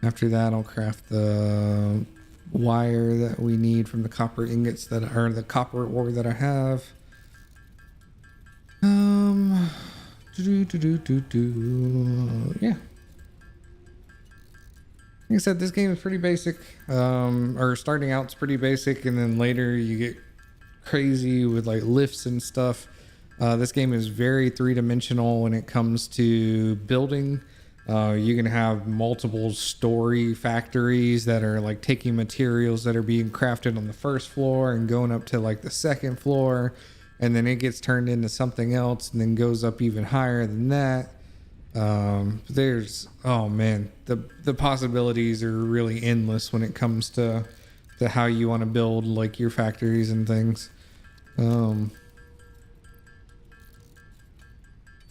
After that, I'll craft the wire that we need from the copper ingots that are the copper ore that I have. Yeah. Like I said, this game is pretty basic. Or starting out's pretty basic, and then later you get crazy with like lifts and stuff. This game is very three-dimensional when it comes to building. You can have multiple story factories that are like taking materials that are being crafted on the first floor and going up to like the second floor, and then it gets turned into something else and then goes up even higher than that. There's, oh man, the possibilities are really endless when it comes to how you want to build like your factories and things.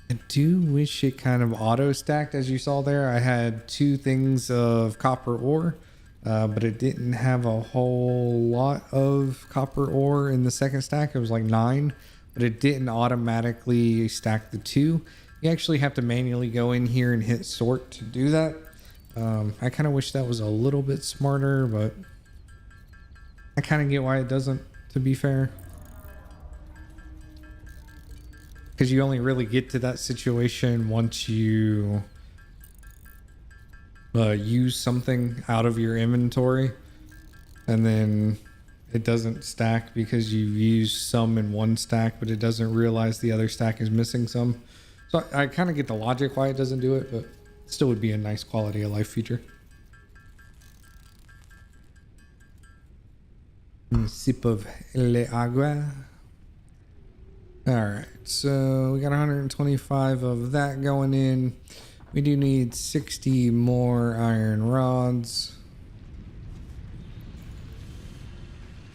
I do wish it kind of auto stacked, as you saw there. I had 2 things of copper ore, but it didn't have a whole lot of copper ore in the second stack. It was like 9, but it didn't automatically stack the 2. You actually have to manually go in here and hit sort to do that. I kind of wish that was a little bit smarter, but I kind of get why it doesn't, to be fair. Because you only really get to that situation once you use something out of your inventory, and then it doesn't stack because you've used some in one stack, but it doesn't realize the other stack is missing some. So I kind of get the logic why it doesn't do it, but it still would be a nice quality of life feature. A sip of le agua. All right, so we got 125 of that going in. We do need 60 more iron rods.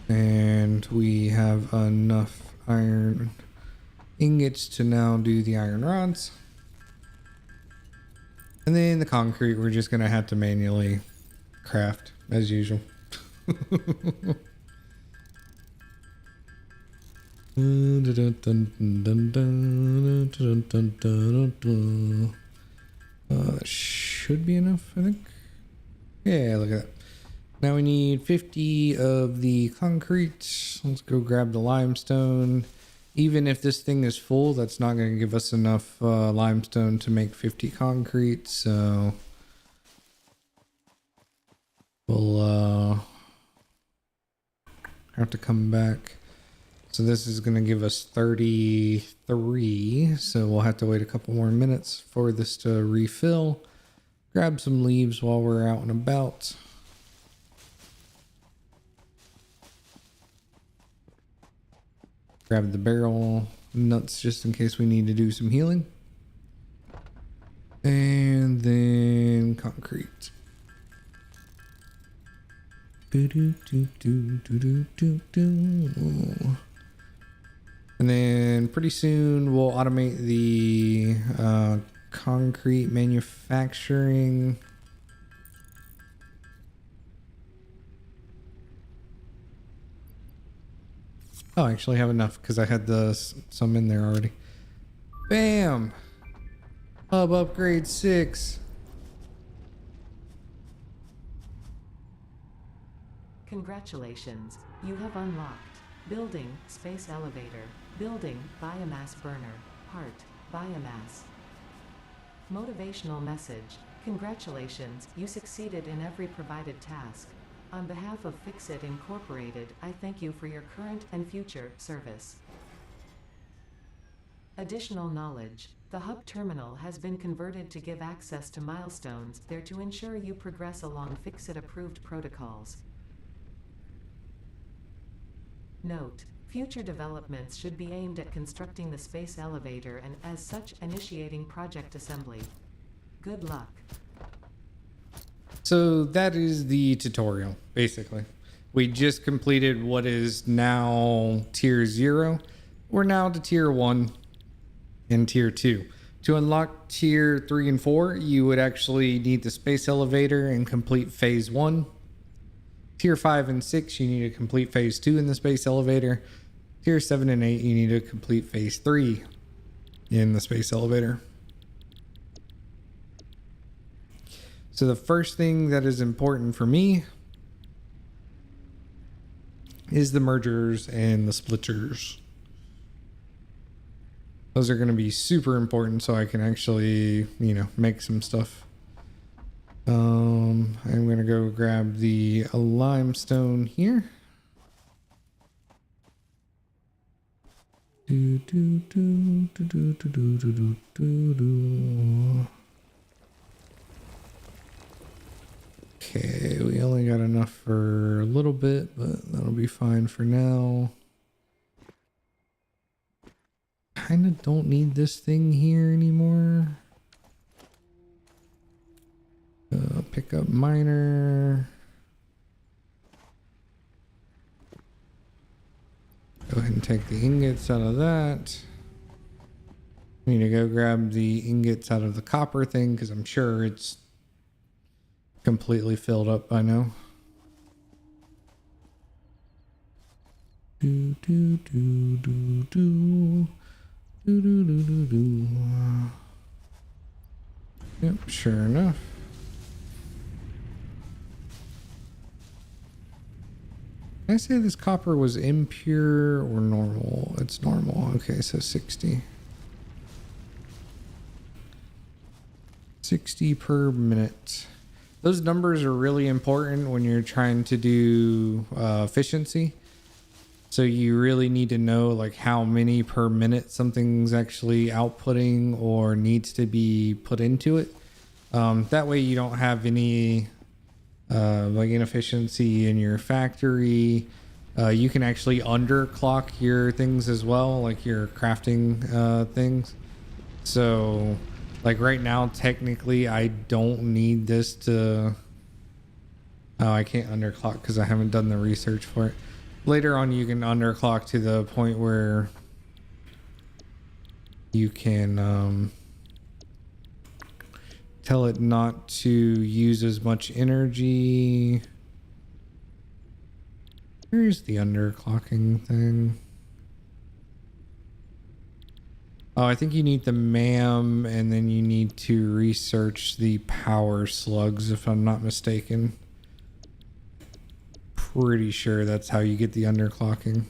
And we have enough iron ingots to now do the iron rods. And then the concrete, we're just going to have to manually craft as usual. That should be enough, I think. Yeah, look at that. Now we need 50 of the concrete. Let's go grab the limestone. Even if this thing is full, that's not going to give us enough limestone to make 50 concrete, so we'll have to come back. So this is going to give us 33, so we'll have to wait a couple more minutes for this to refill. Grab some leaves while we're out and about. Grab the barrel nuts just in case we need to do some healing. And then concrete. And then pretty soon we'll automate the concrete manufacturing. Oh, I actually have enough because I had some in there already. Bam! Hub upgrade 6. Congratulations, you have unlocked Building Space Elevator, Building Biomass Burner, Part Biomass. Motivational message, congratulations, you succeeded in every provided task. On behalf of Fixit Incorporated, I thank you for your current and future service. Additional knowledge. The hub terminal has been converted to give access to milestones there to ensure you progress along Fixit-approved protocols. Note: future developments should be aimed at constructing the space elevator and, as such, initiating project assembly. Good luck. So that is the tutorial, basically. We just completed what is now tier 0. We're now to tier 1 and tier 2. To unlock tier 3 and 4, you would actually need the space elevator and complete phase 1. Tier 5 and 6, you need to complete phase 2 in the space elevator. Tier 7 and 8, you need to complete phase 3 in the space elevator. So the first thing that is important for me is the mergers and the splitters. Those are going to be super important so I can actually, make some stuff. I'm going to go grab the limestone here. Okay, we only got enough for a little bit, but that'll be fine for now. Kind of don't need this thing here anymore. Pick up miner. Go ahead and take the ingots out of that. I need to go grab the ingots out of the copper thing because I'm sure it's completely filled up by now. Do do do do do do do do do do. Yep, sure enough. Can I say this copper was impure or normal? It's normal. Okay, so 60. 60 per minute. Those numbers are really important when you're trying to do efficiency. So you really need to know like how many per minute something's actually outputting or needs to be put into it. That way you don't have any like inefficiency in your factory. You can actually underclock your things as well, like your crafting things. So like right now, technically I don't need this to... Oh, I can't underclock because I haven't done the research for it. Later on, you can underclock to the point where you can tell it not to use as much energy. Here's the underclocking thing. Oh, I think you need the MAM and then you need to research the power slugs, if I'm not mistaken. Pretty sure that's how you get the underclocking.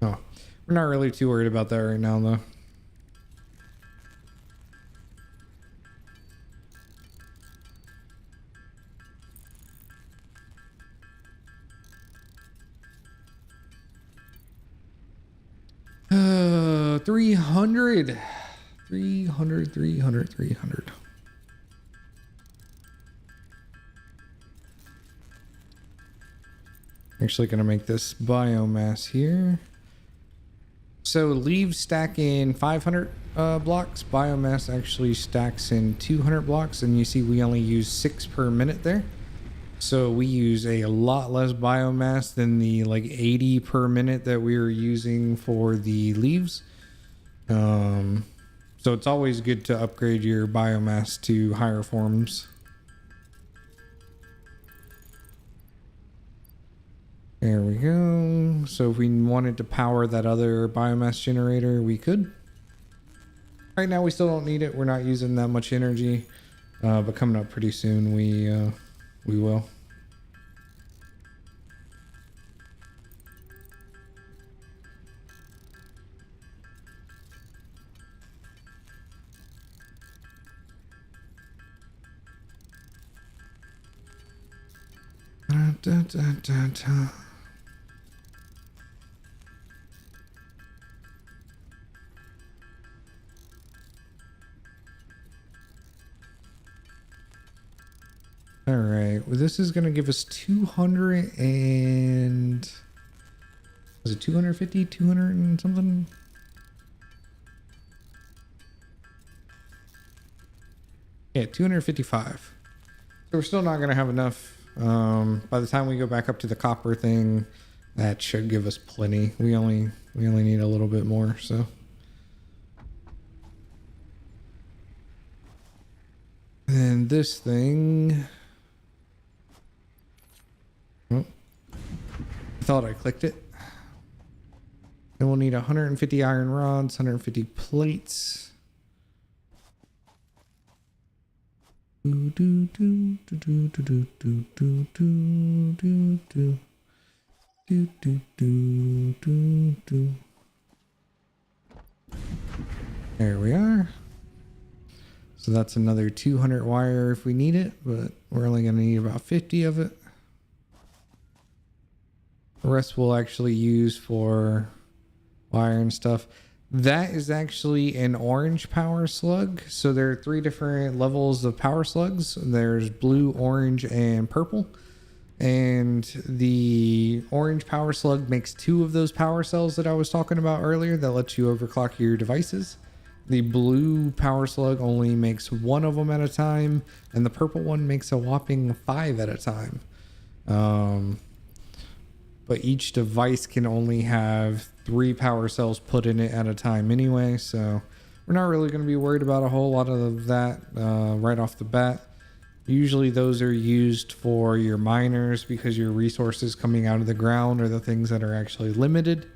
Oh, we're not really too worried about that right now, though. Uh, 300. 300. Actually gonna make this biomass here. So leaves stack in 500 blocks. Biomass actually stacks in 200 blocks, and you see we only use 6 per minute there. So we use a lot less biomass than the like 80 per minute that we were using for the leaves. So it's always good to upgrade your biomass to higher forms. There we go. So if we wanted to power that other biomass generator, we could. Right now we still don't need it. We're not using that much energy, but coming up pretty soon we will. All right, well, this is going to give us 200 and... Was it 250? 200 and something? Yeah, 255. So we're still not going to have enough. By the time we go back up to the copper thing, that should give us plenty. We only need a little bit more, so... And this thing... Oh, I thought I clicked it. Then we'll need 150 iron rods, 150 plates. Do do do do do do do do do do do do do do do do. There we are. So that's another 200 wire if we need it, but we're only going to need about 50 of it. The rest we'll actually use for wire and stuff. That is actually an orange power slug. So there are 3 different levels of power slugs. There's blue, orange, and purple. And the orange power slug makes 2 of those power cells that I was talking about earlier that lets you overclock your devices. The blue power slug only makes 1 of them at a time, and the purple one makes a whopping 5 at a time. but each device can only have 3 power cells put in it at a time anyway, so we're not really going to be worried about a whole lot of that right off the bat. Usually those are used for your miners because your resources coming out of the ground are the things that are actually limited.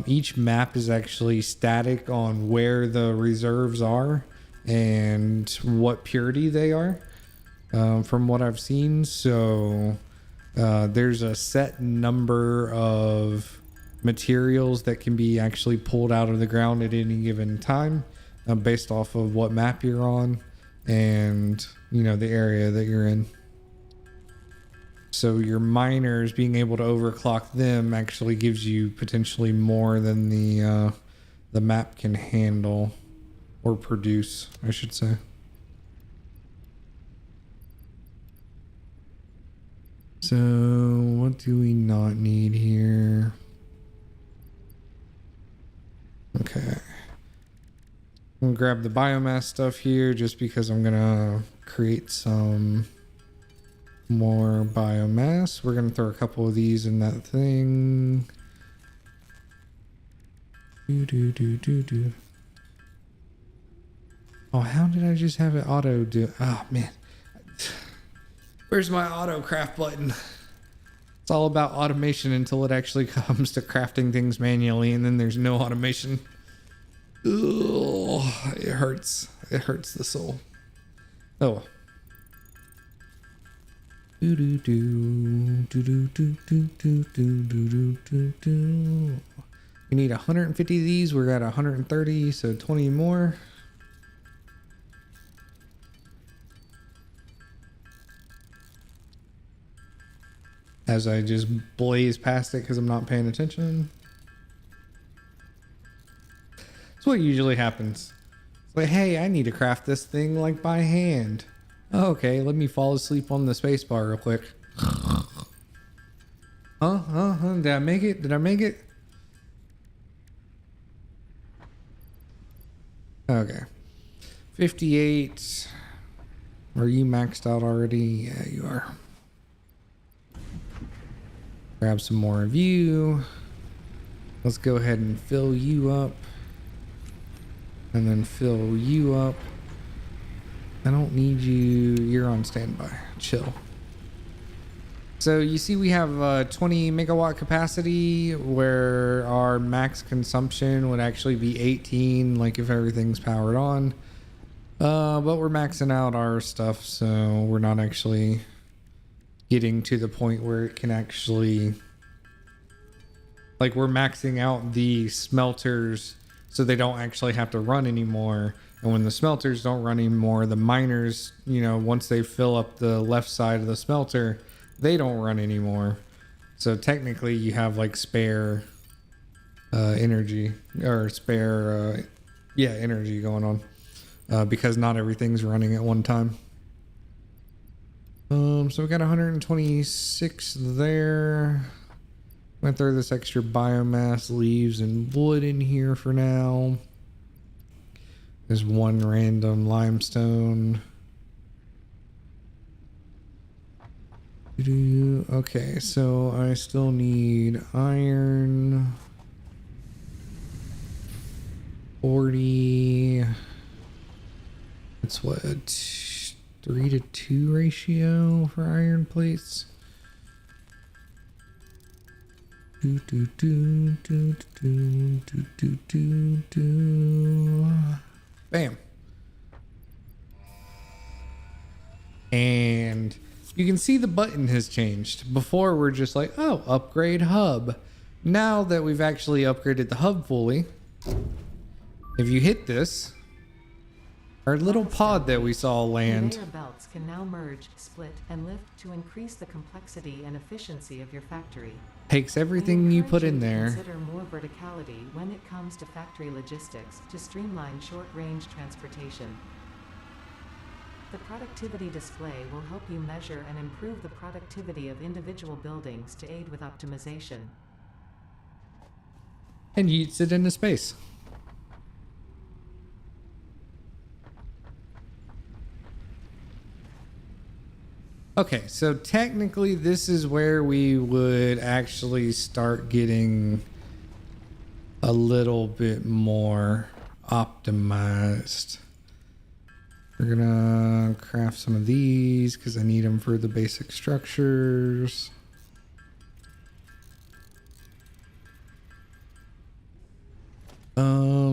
Each map is actually static on where the reserves are and what purity they are, from what I've seen. So there's a set number of materials that can be actually pulled out of the ground at any given time, based off of what map you're on and, you know, the area that you're in. So your miners being able to overclock them actually gives you potentially more than the map can handle or produce, I should say. So what do we not need here? Okay. I'm gonna grab the biomass stuff here just because I'm gonna create some more biomass. We're gonna throw a couple of these in that thing. Oh, how did I just have it auto do? Oh man, where's my auto craft button? It's all about automation until it actually comes to crafting things manually, and then there's no automation. Ugh, it hurts. It hurts the soul. Oh. We need 150 of these. We're at 130, so 20 more. As I just blaze past it because I'm not paying attention. That's what usually happens. It's like, hey, I need to craft this thing like by hand. Oh, okay, let me fall asleep on the spacebar real quick. Did I make it? Did I make it? Okay. 58. Are you maxed out already? Yeah, you are. Grab some more of you. Let's go ahead and fill you up. And then fill you up. I don't need you. You're on standby. Chill. So you see we have 20 megawatt capacity where our max consumption would actually be 18, like if everything's powered on. But we're maxing out our stuff, so we're not actually getting to the point where it can actually, like, we're maxing out the smelters so they don't actually have to run anymore. And when the smelters don't run anymore, the miners, you know, once they fill up the left side of the smelter, they don't run anymore. So technically you have like spare energy or spare energy going on, because not everything's running at one time. So we got 126 there. I'm gonna throw this extra biomass, leaves, and wood in here for now. There's one random limestone. Okay, so I still need iron. 40. That's what, 3-to-2 ratio for iron plates. Bam. And you can see the button has changed. Before we're just like, oh, upgrade hub. Now that we've actually upgraded the hub fully, if you hit this, our little pod that we saw land. Conveyor belts can now merge, split, and lift to increase the complexity and efficiency of your factory. Takes everything you put in there. Consider more verticality when it comes to factory logistics to streamline short-range transportation. The productivity display will help you measure and improve the productivity of individual buildings to aid with optimization. And yeets it into space. Okay, so technically this is where we would actually start getting a little bit more optimized. We're gonna craft some of these because I need them for the basic structures.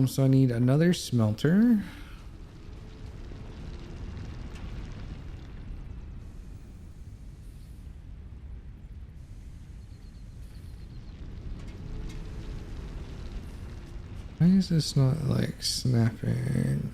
So I need another smelter. Why is this not like snapping?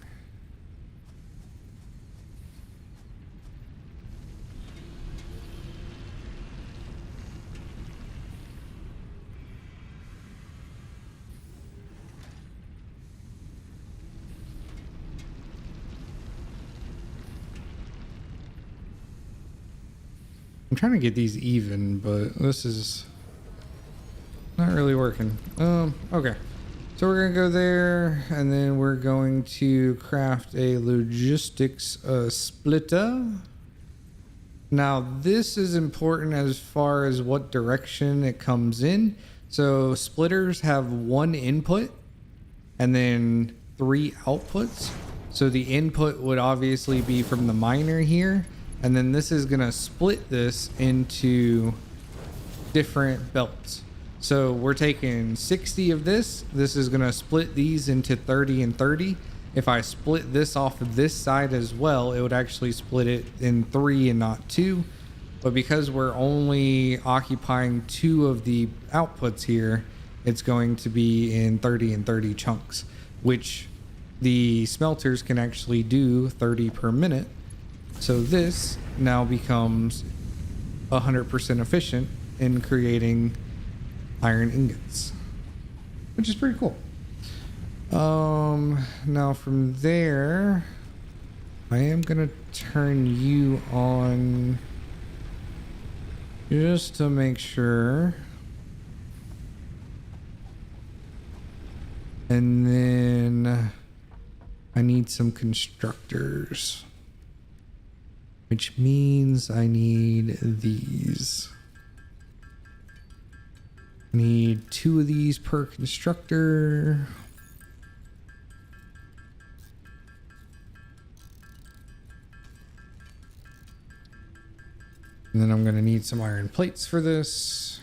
I'm trying to get these even, but this is not really working. Okay. So we're going to go there, and then we're going to craft a logistics splitter. Now, this is important as far as what direction it comes in. So splitters have one input and then 3 outputs. So the input would obviously be from the miner here. And then this is going to split this into different belts. So we're taking 60 of this. This is going to split these into 30 and 30. If I split this off of this side as well, it would actually split it in 3 and not 2. But because we're only occupying 2 of the outputs here, it's going to be in 30 and 30 chunks, which the smelters can actually do 30 per minute. So this now becomes 100% efficient in creating iron ingots, which is pretty cool. Now from there, I am gonna turn you on just to make sure. And then I need some constructors, which means I need these. I need 2 of these per constructor. And then I'm going to need some iron plates for this.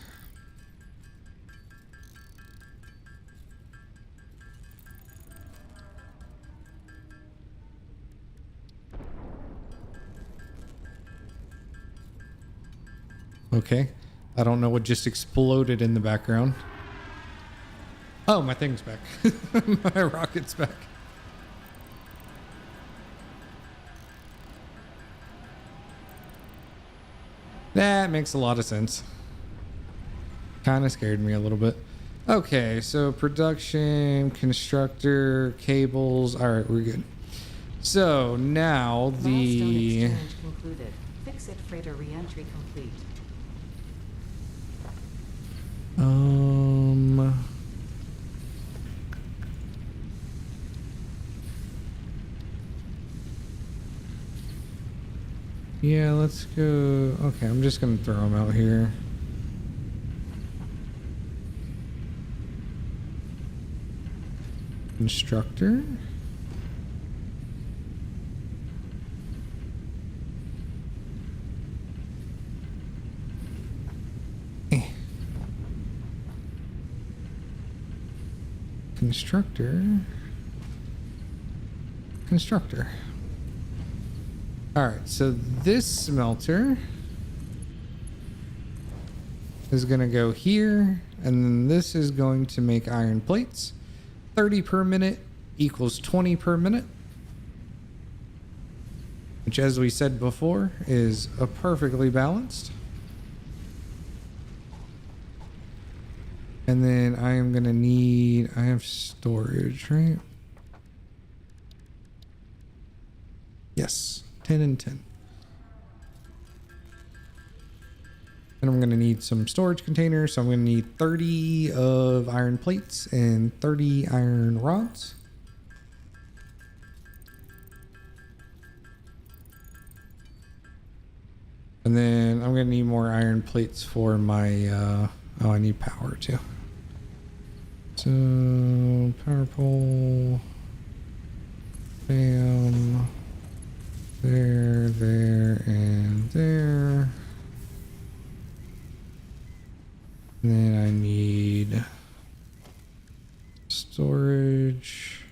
Okay. I don't know what just exploded in the background. Oh, my thing's back. My rocket's back. That makes a lot of sense. Kind of scared me a little bit. Okay, so production, constructor, cables. All right, we're good. So now the... Milestone exchange concluded. Fix-it freighter re-entry complete. Yeah, let's go. Okay, I'm just gonna throw them out here. Constructor. Constructor. All right, so this smelter is going to go here, and then this is going to make iron plates. 30 per minute equals 20 per minute, which, as we said before, is a perfectly balanced. And then I am going to need, I have storage, right? Yes, 10 and 10. And I'm going to need some storage containers. So I'm going to need 30 of iron plates and 30 iron rods. And then I'm gonna need more iron plates for my oh, I need power too. So power pole, bam, there, and there. And then I need storage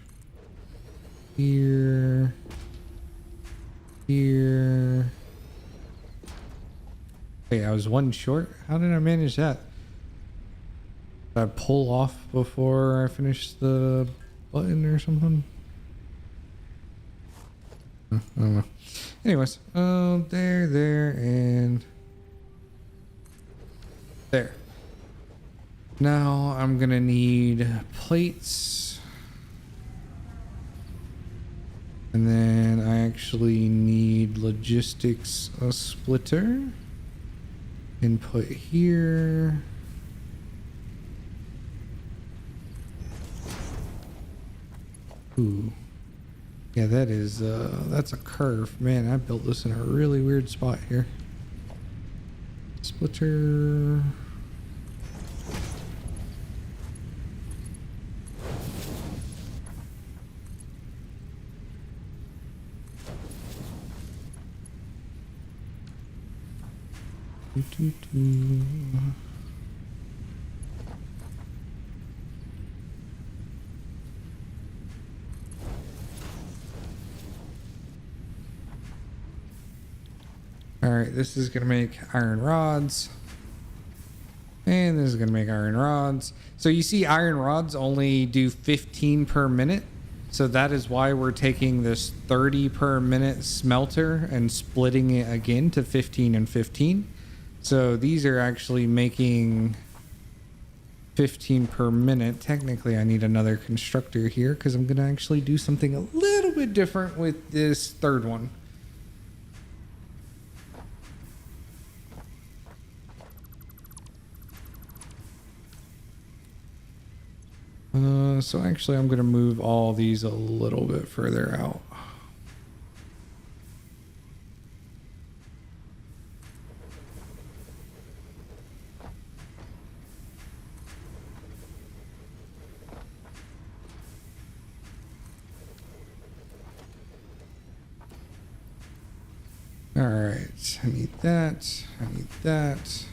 here. Wait, I was one short? How did I manage that? Did I pull off before I finished the button or something? I don't know. Anyways, there, and there. Now I'm gonna need plates. And then I actually need logistics, a splitter. Input here. Ooh. Yeah, that is, that's a curve. Man, I built this in a really weird spot here. Splitter. Alright, this is gonna make iron rods. And this is gonna make iron rods. So you see iron rods only do 15 per minute. So that is why we're taking this 30 per minute smelter and splitting it again to 15 and 15. So these are actually making 15 per minute. Technically, I need another constructor here because I'm going to actually do something a little bit different with this third one. So actually, I'm going to move all these a little bit further out. All right, I need that. I need that.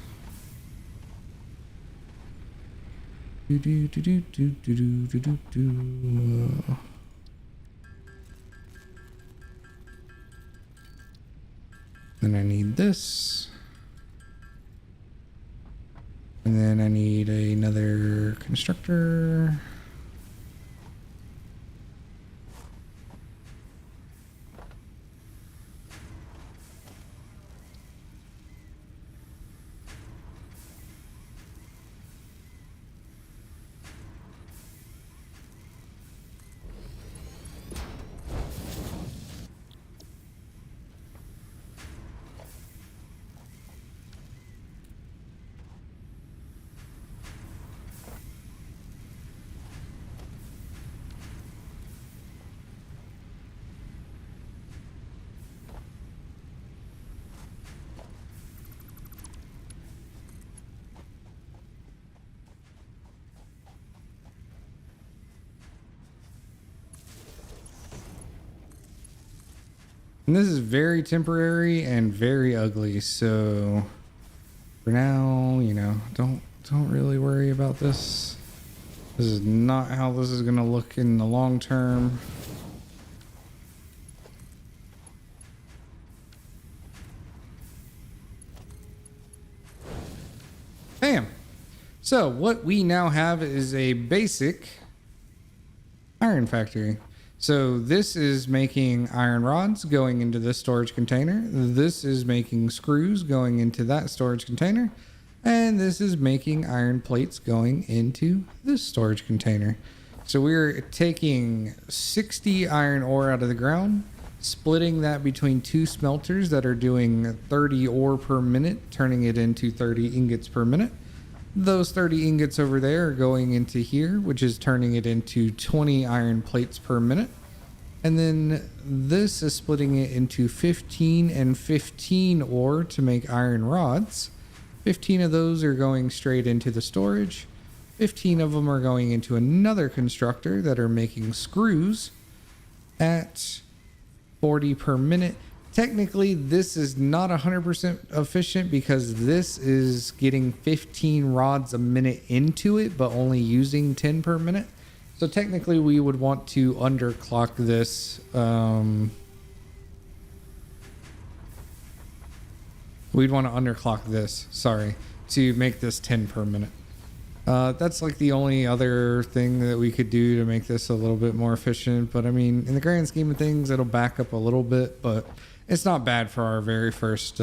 Then I need this. And then I need another constructor. And this is very temporary and very ugly, so for now, you know, don't really worry about this. This is not how this is gonna look in the long term. Bam! So what we now have is a basic iron factory. So this is making iron rods going into this storage container. This is making screws going into that storage container. And this is making iron plates going into this storage container. So we're taking 60 iron ore out of the ground, splitting that between two smelters that are doing 30 ore per minute, turning it into 30 ingots per minute. Those 30 ingots over there are going into here, which is turning it into 20 iron plates per minute. And then this is splitting it into 15 and 15 ore to make iron rods. 15 of those are going straight into the storage. 15 of them are going into another constructor that are making screws at 40 per minute. Technically, this is not 100% efficient because this is getting 15 rods a minute into it, but only using 10 per minute. So technically, we would want to underclock this. We'd want to underclock this, sorry, to make this 10 per minute. That's like the only other thing that we could do to make this a little bit more efficient. But I mean, in the grand scheme of things, it'll back up a little bit, but it's not bad for our very first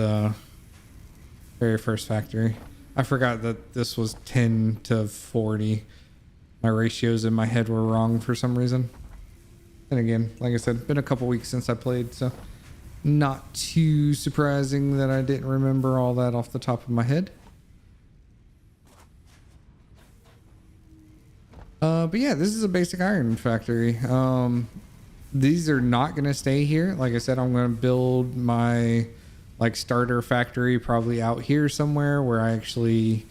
factory. I forgot that this was 10 to 40. My ratios in my head were wrong for some reason. And again, like I said, been a couple weeks since I played, so not too surprising that I didn't remember all that off the top of my head. But yeah, this is a basic iron factory. These are not going to stay here. Like I said, I'm going to build my like starter factory probably out here somewhere where I actually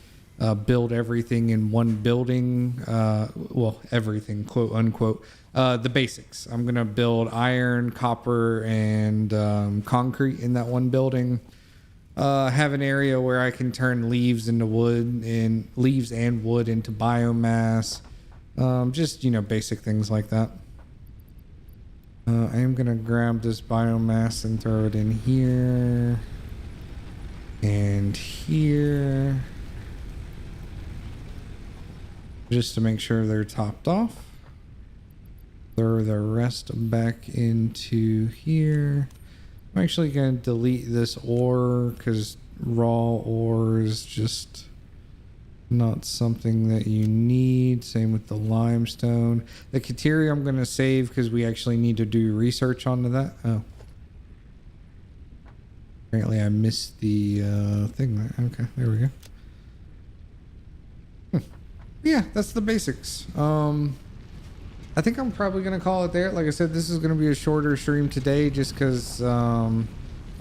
build everything in one building. Well, everything, quote unquote. The basics. I'm going to build iron, copper, and concrete in that one building. Have an area where I can turn leaves into wood and leaves and wood into biomass. Just, you know, basic things like that. I am going to grab this biomass and throw it in here and here just to make sure they're topped off. Throw the rest back into here. I'm actually going to delete this ore because raw ore is just not something that you need. Same with the limestone. The Kateria I'm going to save because we actually need to do research onto that. Oh. Apparently I missed the thing there. Okay, there we go. Yeah, that's the basics. I think I'm probably going to call it there. Like I said, this is going to be a shorter stream today just because I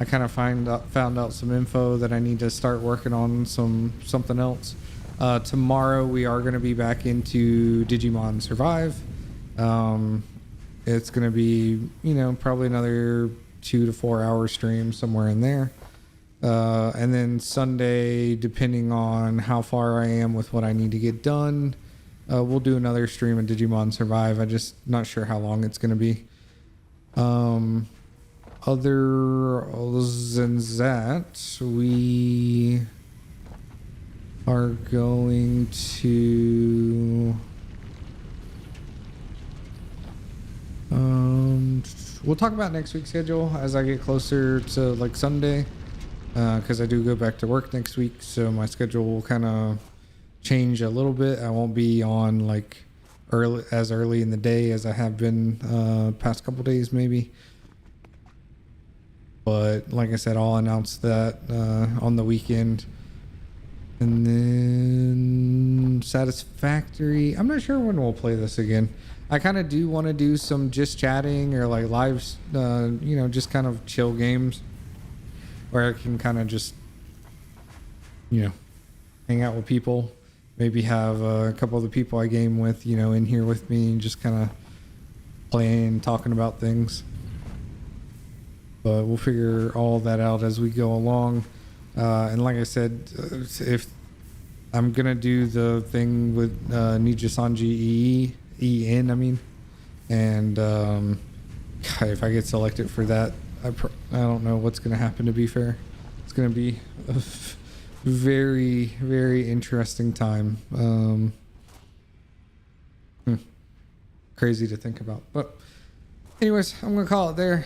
kind of found out some info that I need to start working on something else. Tomorrow we are going to be back into Digimon Survive. It's going to be, you know, probably another 2 to 4 hour stream somewhere in there. And then Sunday, depending on how far I am with what I need to get done, we'll do another stream of Digimon Survive. I'm just not sure how long it's going to be. Other than that, we are going to we'll talk about next week's schedule as I get closer to like Sunday, because I do go back to work next week, so my schedule will kind of change a little bit. I won't be on like early in the day as I have been past couple days maybe, but like I said, I'll announce that on the weekend. And then Satisfactory. I'm not sure when we'll play this again. I kind of do want to do some just chatting or like lives, you know, just kind of chill games where I can kind of just, you know, hang out with people. Maybe have a couple of the people I game with, you know, in here with me and just kind of playing, talking about things. But we'll figure all that out as we go along. And like I said, if I'm going to do the thing with Nijisanji EN, I mean, and if I get selected for that, I don't know what's going to happen, to be fair. It's going to be a very, very interesting time. Crazy to think about. But anyways, I'm going to call it there.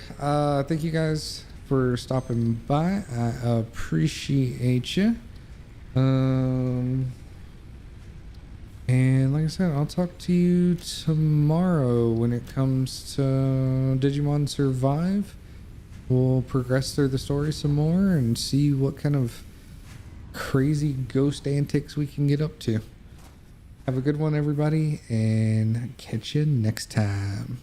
Thank you guys for stopping by. I appreciate you. And like I said, I'll talk to you tomorrow when it comes to Digimon Survive. We'll progress through the story some more and see what kind of crazy ghost antics we can get up to. Have a good one, everybody, and catch you next time.